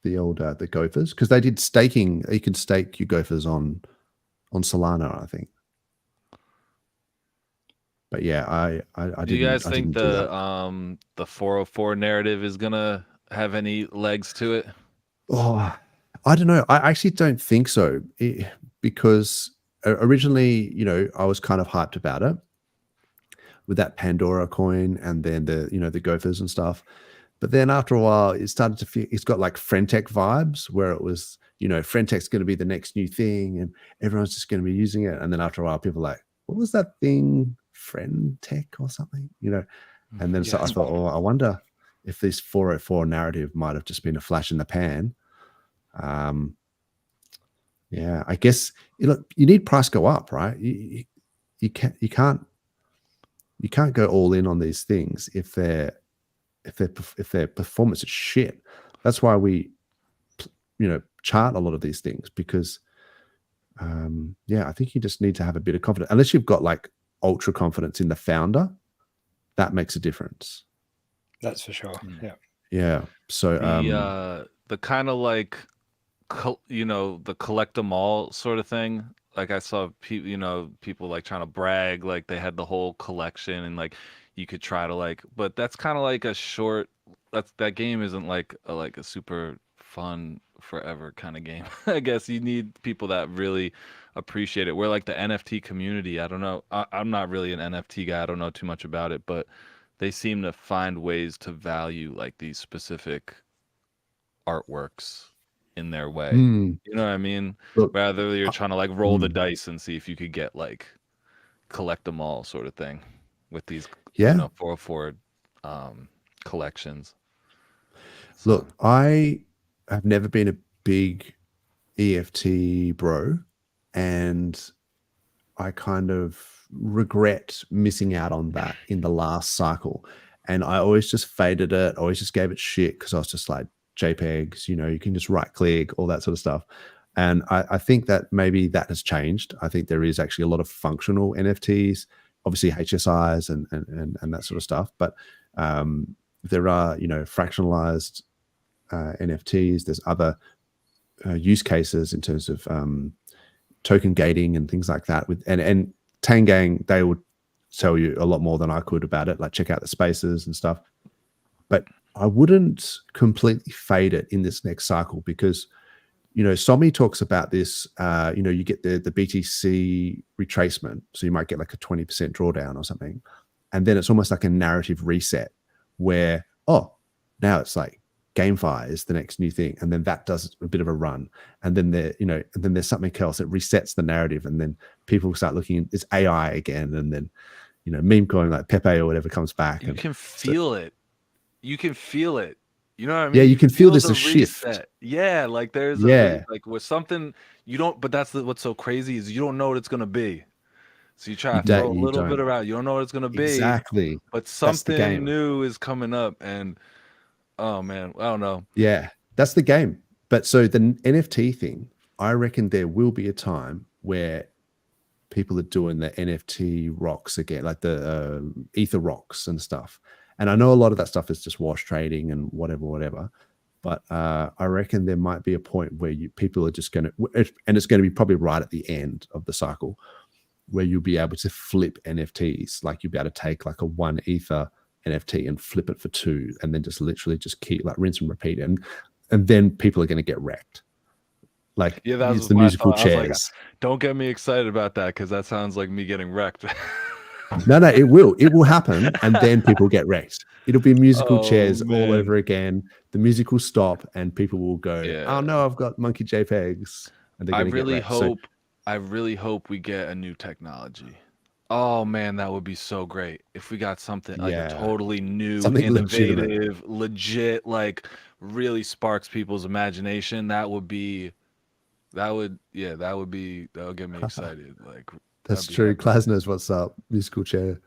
The old the Gophers, because they did staking. You can stake your Gophers on Solana, I think. But yeah, I Do you guys I think didn't do that. the 404 narrative is gonna have any legs to it? Oh, I don't know. I actually don't think so, because originally, you know, I was kind of hyped about it with that Pandora coin, and then the Gophers and stuff. But then after a while, it started to feel, it's got like Friendtech vibes, where it was, you know, Friendtech's going to be the next new thing, and everyone's just going to be using it. And then after a while, people are like, what was that thing, Friendtech or something, you know? And then so I thought, oh, I wonder if this 404 narrative might have just been a flash in the pan. Yeah, I guess you need price go up, right? You can't go all in on these things if their performance is shit. That's why we chart a lot of these things, because I think you just need to have a bit of confidence. Unless you've got like ultra confidence in the founder, that makes a difference. That's for sure. Yeah. So the kind of like the collect them all sort of thing. Like I saw people like trying to brag like they had the whole collection, and like you could try to like, but that's kind of like a short. That game isn't like a super fun forever kind of game. I guess you need people that really appreciate it. We're like the NFT community. I don't know. I'm not really an NFT guy. I don't know too much about it, but they seem to find ways to value like these specific artworks in their way. You know what I mean? Look, rather you're trying to like roll the dice and see if you could get like collect them all sort of thing with these 404 collections. So. Look, I have never been a big EFT bro, and I kind of regret missing out on that in the last cycle. And I always just faded it, always just gave it shit because I was just like, JPEGs, you can just right click, all that sort of stuff. And I think that maybe that has changed. I think there is actually a lot of functional NFTs, obviously HSIs and that sort of stuff. But there are, fractionalized NFTs. There's other use cases in terms of token gating and things like that. And Tangang, they would tell you a lot more than I could about it, like check out the spaces and stuff. But I wouldn't completely fade it in this next cycle because, Somi talks about this, you get the BTC retracement. So you might get like a 20% drawdown or something. And then it's almost like a narrative reset where, now it's like GameFi is the next new thing. And then that does a bit of a run. And then there's something else that resets the narrative. And then people start looking, it's AI again. And then, meme coin like Pepe or whatever comes back. You can feel it. You can feel it. You know what I mean? Yeah, you can feel this the shift. Yeah, like there's like with something you don't. But that's what's so crazy is you don't know what it's gonna be. So you try to throw a little bit around. You don't know what it's gonna be. Exactly. But something new is coming up, and oh man, I don't know. Yeah, that's the game. But so the NFT thing, I reckon there will be a time where people are doing the NFT rocks again, like the Ether rocks and stuff. And I know a lot of that stuff is just wash trading and whatever. But I reckon there might be a point where people are just going to, and it's going to be probably right at the end of the cycle, where you'll be able to flip NFTs. Like you'll be able to take like a 1 Ether NFT and flip it for 2, and then just literally just keep like rinse and repeat. And then people are going to get wrecked. Like it's the musical chairs. Like, don't get me excited about that because that sounds like me getting wrecked. No, it will happen, and then people get wrecked. It'll be musical chairs all over again. The music will stop, and people will go, "Oh no, I've got monkey JPEGs." And I really hope we get a new technology. Oh man, that would be so great if we got something like a totally new, something innovative, legit, like really sparks people's imagination. That would get me excited. Like. That's true. Klaz knows what's up. Musical chair.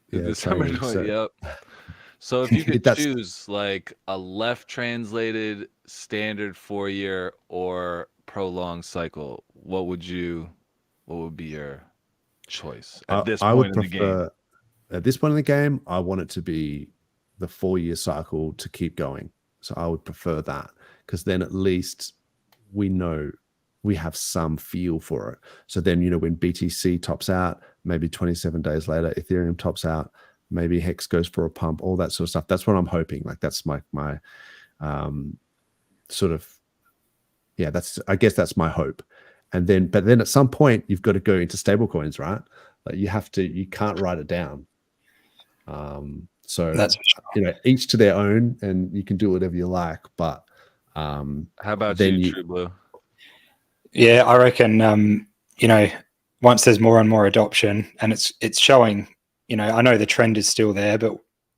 Yeah, yep. So if you could choose like a left translated standard 4-year or prolonged cycle, what would be your choice at this point in the game? At this point in the game, I want it to be the 4-year cycle to keep going. So I would prefer that because then at least we know we have some feel for it. So then, when BTC tops out, maybe 27 days later, Ethereum tops out, maybe Hex goes for a pump, all that sort of stuff. That's what I'm hoping. Like that's my sort of, I guess that's my hope. But then at some point you've got to go into stable coins, right? Like you can't write it down. So that's each to their own, and you can do whatever you like. But how about you, True Blue? Yeah, I reckon, once there's more and more adoption and it's showing you know, I know the trend is still there, but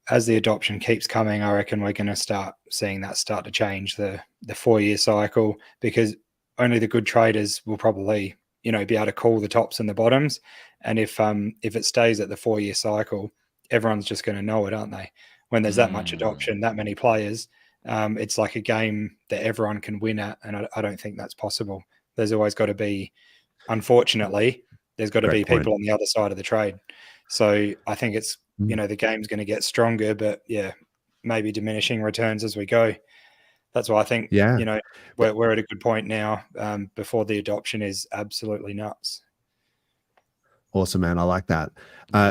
as the adoption keeps coming, I reckon we're going to start seeing that start to change the 4-year cycle, because only the good traders will probably, you know, be able to call the tops and the bottoms. And if it stays at the 4-year cycle, everyone's just going to know it, aren't they? When there's that much adoption, that many players, it's like a game that everyone can win at, and I don't think that's possible. There's always got to be, unfortunately, there's got to be people on the other side of the trade. So I think it's, you know, the game's going to get stronger, but yeah, maybe diminishing returns as we go. That's why I think, you know, we're at a good point now, before the adoption is absolutely nuts. Awesome, man. I like that.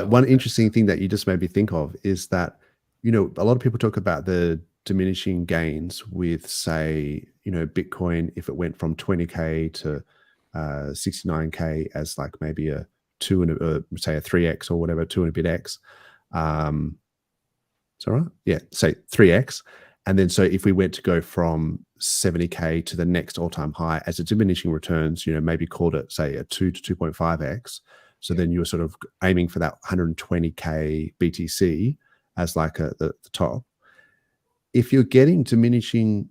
One interesting thing that you just made me think of is that, you know, a lot of people talk about the diminishing gains with, say, you know, Bitcoin, if it went from 20K to 69K as like maybe a 2 and say a 3x or whatever, 2 and a bit x. Is that right? Yeah, say 3x. And then so if we went to go from 70K to the next all-time high as a diminishing returns, you know, maybe called it, say, a 2 to 2.5x. So then you were sort of aiming for that 120K BTC as like the top. If you're getting diminishing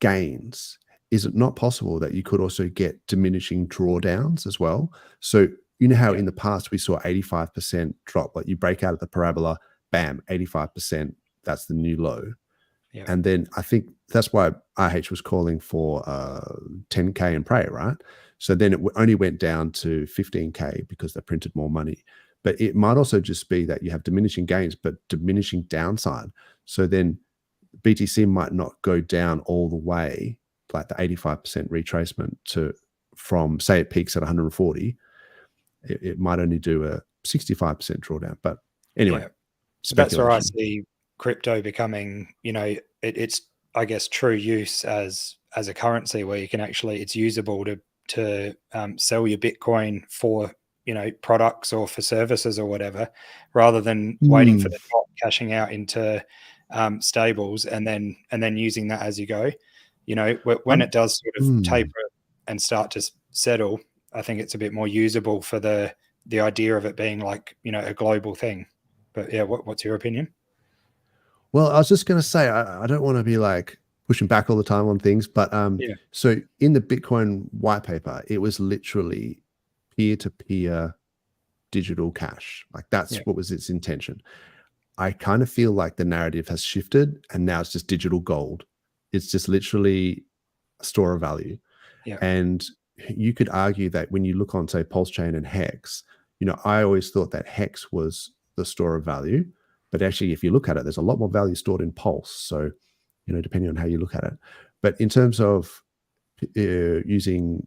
gains, is it not possible that you could also get diminishing drawdowns as well? So you know how in the past we saw 85% drop, like you break out of the parabola, bam, 85%, that's the new low. Yeah. And then I think that's why RH was calling for 10K and pray, right? So then it only went down to 15K because they printed more money. But it might also just be that you have diminishing gains, but diminishing downside. So then BTC might not go down all the way, like the 85% retracement to from, say it peaks at 140, it might only do a 65% drawdown. But anyway, that's where I see crypto becoming, you know, it's I guess true use as a currency where you can actually, it's usable to sell your Bitcoin for, you know, products or for services or whatever, rather than waiting for the top, cashing out into stables and then using that as you go. You know, when it does sort of taper and start to settle, I think it's a bit more usable for the idea of it being like, you know, a global thing. But yeah, what's your opinion? Well, I was just going to say, I don't want to be like pushing back all the time on things, but so in the Bitcoin white paper, it was literally peer-to-peer digital cash. Like that's what was its intention. I kind of feel like the narrative has shifted and now it's just digital gold. It's just literally a store of value. Yeah. And you could argue that when you look on, say, PulseChain and Hex, you know, I always thought that Hex was the store of value. But actually, if you look at it, there's a lot more value stored in Pulse. So, you know, depending on how you look at it. But in terms of using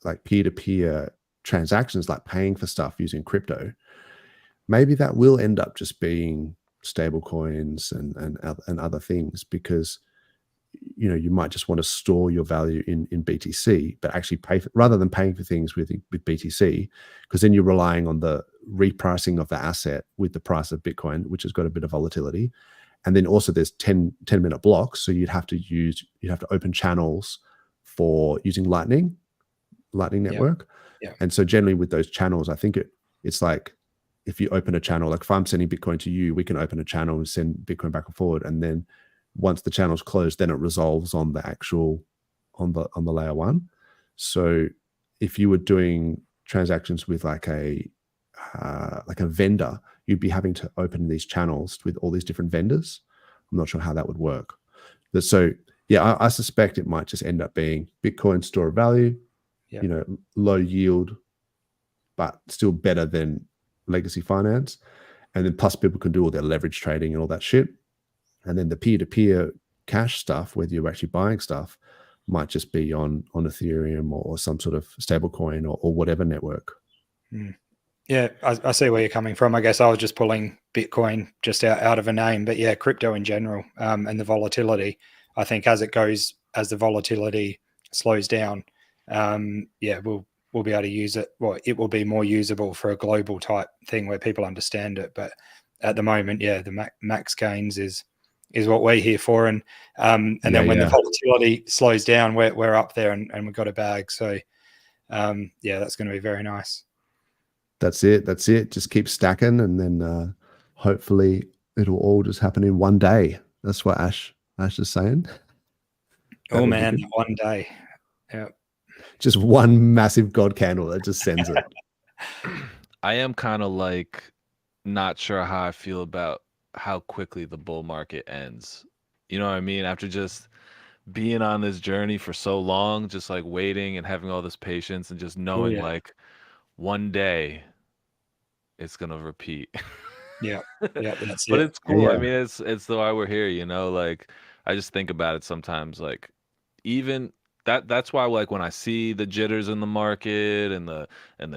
like peer-to-peer transactions, like paying for stuff using crypto, maybe that will end up just being stable coins and other things, because, you know, you might just want to store your value in BTC, but actually pay for, rather than paying for things with BTC, because then you're relying on the repricing of the asset with the price of Bitcoin, which has got a bit of volatility. And then also there's 10-minute blocks. So you'd have to open channels for using Lightning Network. Yeah. And so generally with those channels, I think it's like, if you open a channel, like if I'm sending Bitcoin to you, we can open a channel and send Bitcoin back and forward. And then once the channel's closed, then it resolves on the actual, on the layer one. So if you were doing transactions with like a vendor, you'd be having to open these channels with all these different vendors. I'm not sure how that would work. But so yeah, I suspect it might just end up being Bitcoin store of value, you know, low yield, but still better than legacy finance. And then plus people can do all their leverage trading and all that shit. And then the peer-to-peer cash stuff, whether you're actually buying stuff, might just be on Ethereum or some sort of stable coin or whatever network. Yeah, I see where you're coming from. I guess I was just pulling Bitcoin just out of a name, but yeah, crypto in general, and the volatility. I think as the volatility slows down, we'll be able to use it. Well, it will be more usable for a global type thing where people understand it. But at the moment, the max gains is what we're here for. And then when the volatility slows down, we're up there and we've got a bag. So that's going to be very nice. That's it. That's it. Just keep stacking, and then hopefully it'll all just happen in one day. That's what Ash is saying. Oh man, one day. Yeah. Just one massive god candle that just sends it. I am kind of like not sure how I feel about how quickly the bull market ends. You know what I mean? After just being on this journey for so long, just like waiting and having all this patience and just knowing yeah. like one day it's gonna repeat. Yeah. Yeah. That's But it. it's cool. I Yeah. mean, it's the why we're here, you know? Like I just think about it sometimes, like even that's why like when I see the jitters in the market and the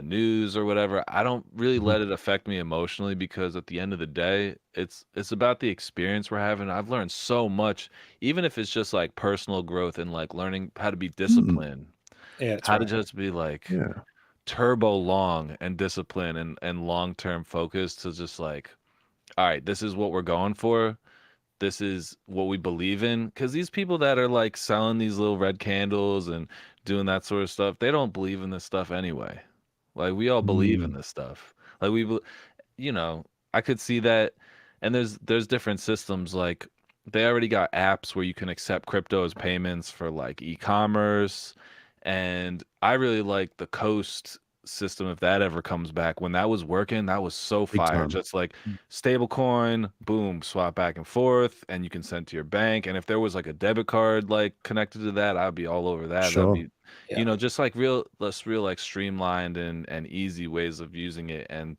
news or whatever, I don't really Mhm. let it affect me emotionally because at the end of the day, it's about the experience we're having. I've learned so much, even if it's just like personal growth and like learning how to be disciplined, Yeah. That's how to right. just be like Yeah. turbo long and disciplined and long-term focus to just like, all right, this is what we're going for. This is what we believe in. Because these people that are like selling these little red candles and doing that sort of stuff, they don't believe in this stuff anyway. Like we all believe in Mm. this stuff. Like you know, I could see that. And there's different systems. Like they already got apps where you can accept crypto as payments for like e-commerce. And I really like the Coast system if that ever comes back. When that was working, that was so Big fire. time. Just like stable coin, boom, swap back and forth, and you can send to your bank. And if there was like a debit card like connected to that, I'd be all over that. That'd Sure. be, Yeah. you know, just like real like streamlined and easy ways of using it. And,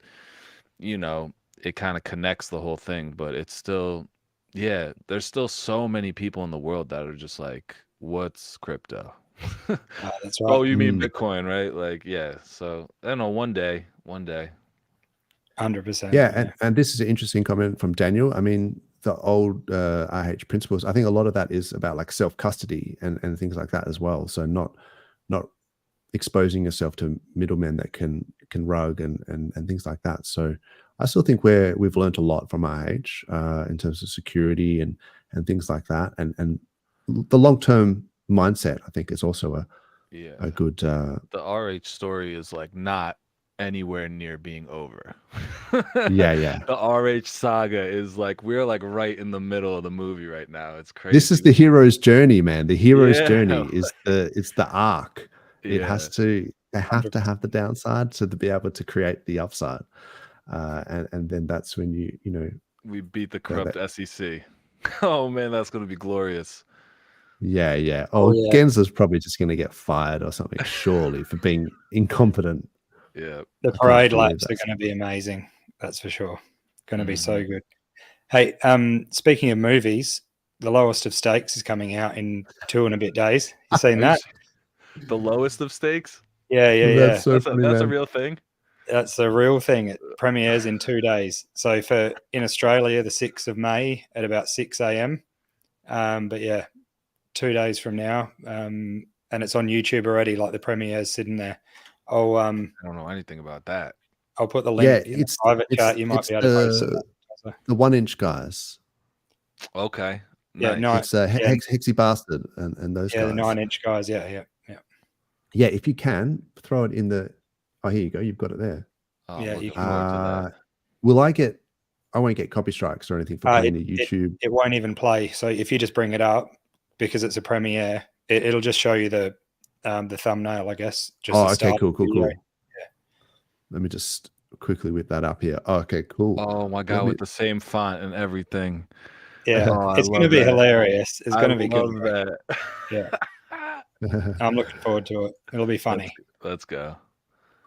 you know, it kind of connects the whole thing, but it's still, yeah, there's still so many people in the world that are just like, what's crypto? That's Oh, right. you mean Mm. Bitcoin, right? Like, yeah. So I don't know. One day. 100%. Yeah, and this is an interesting comment from Daniel. I mean, the old RH principles, I think a lot of that is about like self-custody and things like that as well. So not exposing yourself to middlemen that can rug and things like that. So I still think we've learned a lot from RH in terms of security and things like that. And the long-term mindset, I think, is also Yeah. a good The RH story is like not anywhere near being over. yeah. The RH saga is like we're like right in the middle of the movie right now. It's crazy. This is the hero's journey, man. The hero's Yeah. journey is it's the arc. It has Yeah. to they have to 100%. have the downside to be able to create the upside. And then that's when you know We beat the that corrupt SEC. Oh man, that's gonna be glorious. yeah. Oh, Oh, yeah. Gensler's probably just gonna get fired or something, surely, for being incompetent. Yeah. The can't parade believe laps are that's- going to be amazing. That's for sure. Going to be so Mhm. good. Hey, speaking of movies, The Lowest of Stakes is coming out in 2 and a bit days. You seen that? The lowest of stakes? Yeah. That's so That's funny, that's a man. real thing. That's the real thing. It premieres in 2 days. So in Australia, the 6th of May at about 6 a.m. But yeah, 2 days from now. And it's on YouTube already, like the premiere's sitting there. I don't know anything about that. I'll put the Yeah, link in the private chat. You might be able to post it. the 1-inch guys. Okay. Yeah, Nice. no, It's Hexy Bastard and those yeah, the guys. 9-inch guys. Yeah. Yeah, if you can throw it in the. Oh, here you go. You've got it there. Oh, Yeah, I'm you looking can- forward to that. Will I won't get copy strikes or anything for playing the YouTube. It won't even play. So if you just bring it up because it's a premiere, it'll just show you the thumbnail, I guess. Just Oh, the okay, start cool. of the video. Let me just quickly whip that up here. Oh, okay, cool. Oh my god, with the same font and everything. Yeah, Oh, I it's going to love be that. hilarious. It's going to be love good. that. Yeah, I'm looking forward to it. It'll be funny. Let's go.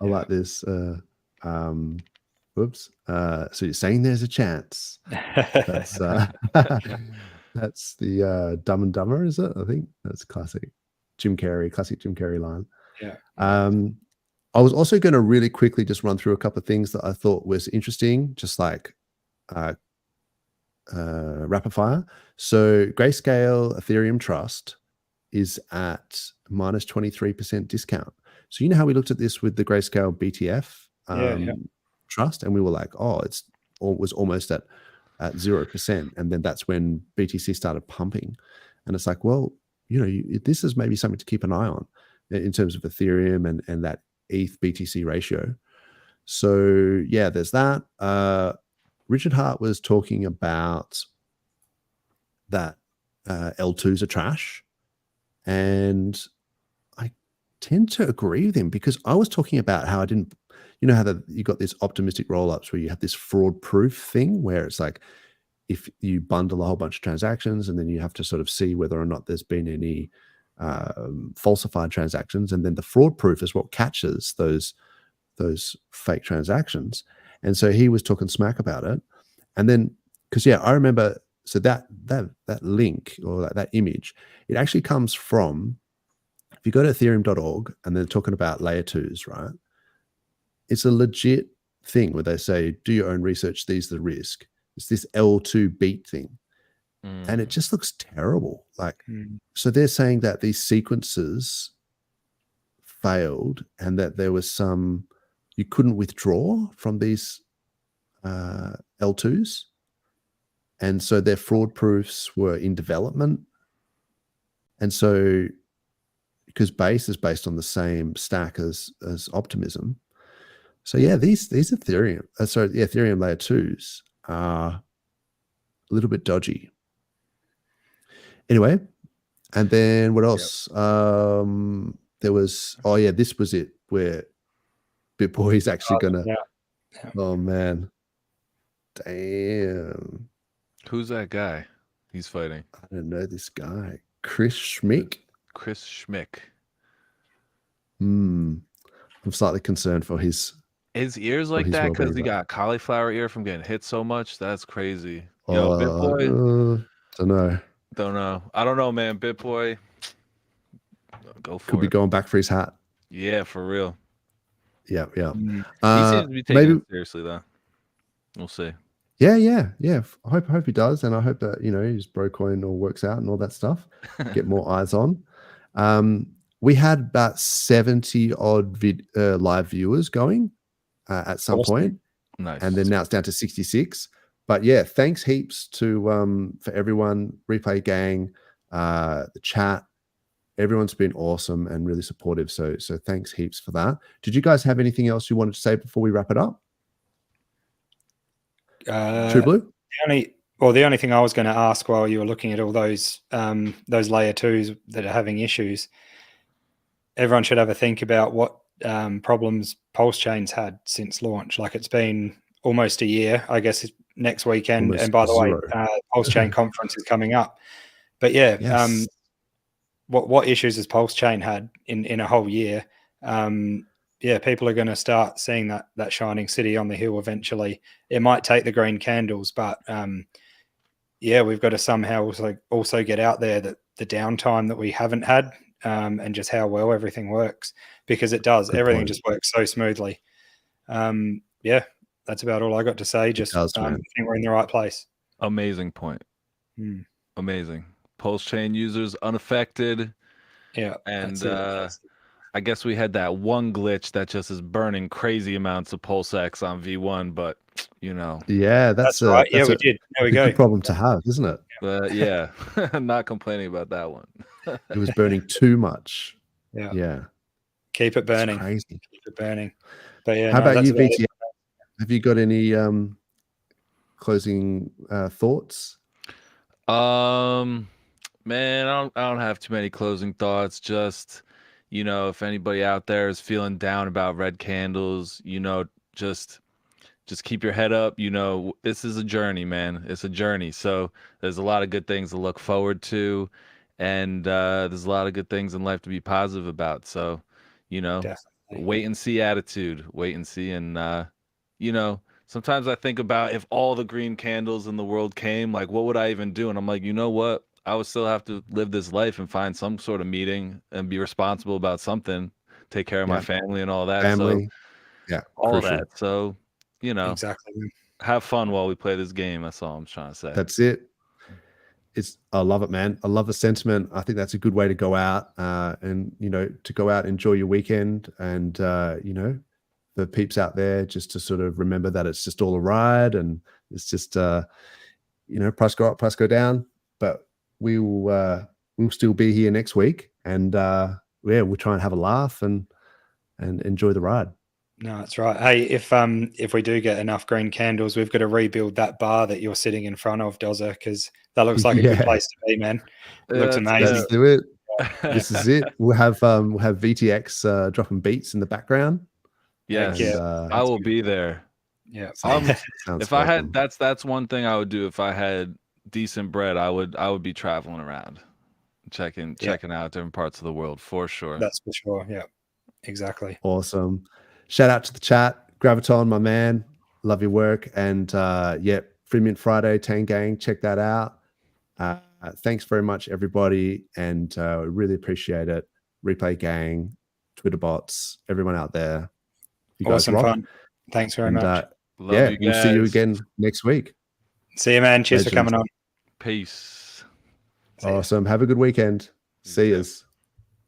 I like this. Whoops. So you're saying there's a chance. That's that's the Dumb and Dumber, is it? I think that's classic Jim Carrey line. Yeah. I was also going to really quickly just run through a couple of things that I thought was interesting, just like rapid fire. So Grayscale Ethereum Trust is at minus 23% discount. So you know how we looked at this with the Grayscale BTF trust, and we were like, oh, it was almost at 0%, and then that's when BTC started pumping, and it's like, well, you know, this is maybe something to keep an eye on in terms of Ethereum and that ETH BTC ratio. So yeah, there's that. Richard Hart was talking about that L2s are trash, and I tend to agree with him, because I was talking about how I didn't, how you got this optimistic rollups where you have this fraud proof thing where it's like, if you bundle a whole bunch of transactions and then you have to sort of see whether or not there's been any falsified transactions, and then the fraud proof is what catches those fake transactions. And so he was talking smack about it. And then, because I remember, so that link, or that image, it actually comes from, if you go to ethereum.org and they're talking about layer 2s, right? It's a legit thing where they say, do your own research, these are the risk. It's this L2 beat thing. And it just looks terrible. Like, so they're saying that these sequences failed, and that there was you couldn't withdraw from these L2s. And so their fraud proofs were in development. And so, because Base is based on the same stack as Optimism. So yeah, these Ethereum, Ethereum layer 2s are a little bit dodgy. Anyway, and then what else? There was, this was it, where BitBoy is actually gonna. Oh man, damn. Who's that guy he's fighting? I don't know this guy. Chris Schmick. Chris Schmick. I'm slightly concerned for his ears like that, because he got cauliflower ear from getting hit so much. That's crazy. Yo, BitBoy. Don't know. I don't know, man. BitBoy. Go for it. Could be going back for his hat. Yeah, for real. Yeah. He seems to be taking it seriously, though. We'll see. Yeah. I hope he does, and I hope that his bro coin all works out and all that stuff. Get more eyes on. We had about 70 odd live viewers going at some point. Nice. And then now it's down to 66. But yeah, thanks heaps to for everyone, Replay Gang, the chat. Everyone's been awesome and really supportive. So thanks heaps for that. Did you guys have anything else you wanted to say before we wrap it up? True Blue? The only thing I was going to ask while you were looking at all those layer 2s that are having issues, everyone should have a think about what problems PulseChain's had since launch. Like, it's been almost a year, I guess, next weekend. Almost and by the way, zero. PulseChain conference is coming up. But yeah, Yes. What issues has PulseChain had in a whole year? People are going to start seeing that shining city on the hill eventually. It might take the green candles, but we've got to somehow also get out there that the downtime that we haven't had, and just how well everything works, because it does. Good Everything point. just works so smoothly. That's about all I got to say. Just does, I man. think we're in the right place. Amazing point. Amazing. PulseChain users unaffected. Yeah. And I guess we had that one glitch that just is burning crazy amounts of PulseX on V1, but Yeah, that's right. We did. There we a go. good problem to have, isn't it? But yeah, I'm not complaining about that one. It was burning too much. Yeah. Yeah. Keep it burning. It's crazy. Keep it burning. But yeah. How about that's you, about VT? it. Have you got any closing thoughts? Man, I don't have too many closing thoughts. Just, if anybody out there is feeling down about red candles, just keep your head up. This is a journey, man. It's a journey. So there's a lot of good things to look forward to, and there's a lot of good things in life to be positive about. So, Definitely. wait and see attitude. Wait and see. And, sometimes I think about, if all the green candles in the world came, like, what would I even do? And I'm like, you know what? I would still have to live this life and find some sort of meeting and be responsible about something, take care of my family and all that. Family. So, all crucial. that. So, Exactly. have fun while we play this game. That's all I'm trying to say. That's it. I love it, man. I love the sentiment. I think that's a good way to go out, and to go out, enjoy your weekend, and the peeps out there, just to sort of remember that it's just all a ride, and it's just price go up, price go down, but we'll still be here next week, and we'll try and have a laugh and enjoy the ride. No, that's right. Hey, if we do get enough green candles, we've got to rebuild that bar that you're sitting in front of, Dozer, because that looks like a good Yeah. place to be, man. It looks That's amazing. Let's do it. This is it. We'll have VTX dropping beats in the background. Yes, Yeah. I will be there. Yeah. Sounds If I awesome. had, that's one thing I would do. If I had decent bread, I would be traveling around, checking out different parts of the world for sure. That's for sure. Yeah, exactly. Awesome. Shout out to the chat. Graviton, my man. Love your work. And Free Mint Friday, Tang Gang. Check that out. Thanks very much, everybody. And really appreciate it. Replay Gang, Twitter bots, everyone out there. You guys Awesome rock. fun. Thanks very much. Love you we'll see you guys. again next week. See you, man. Cheers for Legends. coming on. Peace. See ya. Awesome. Have a good weekend. See too. yous.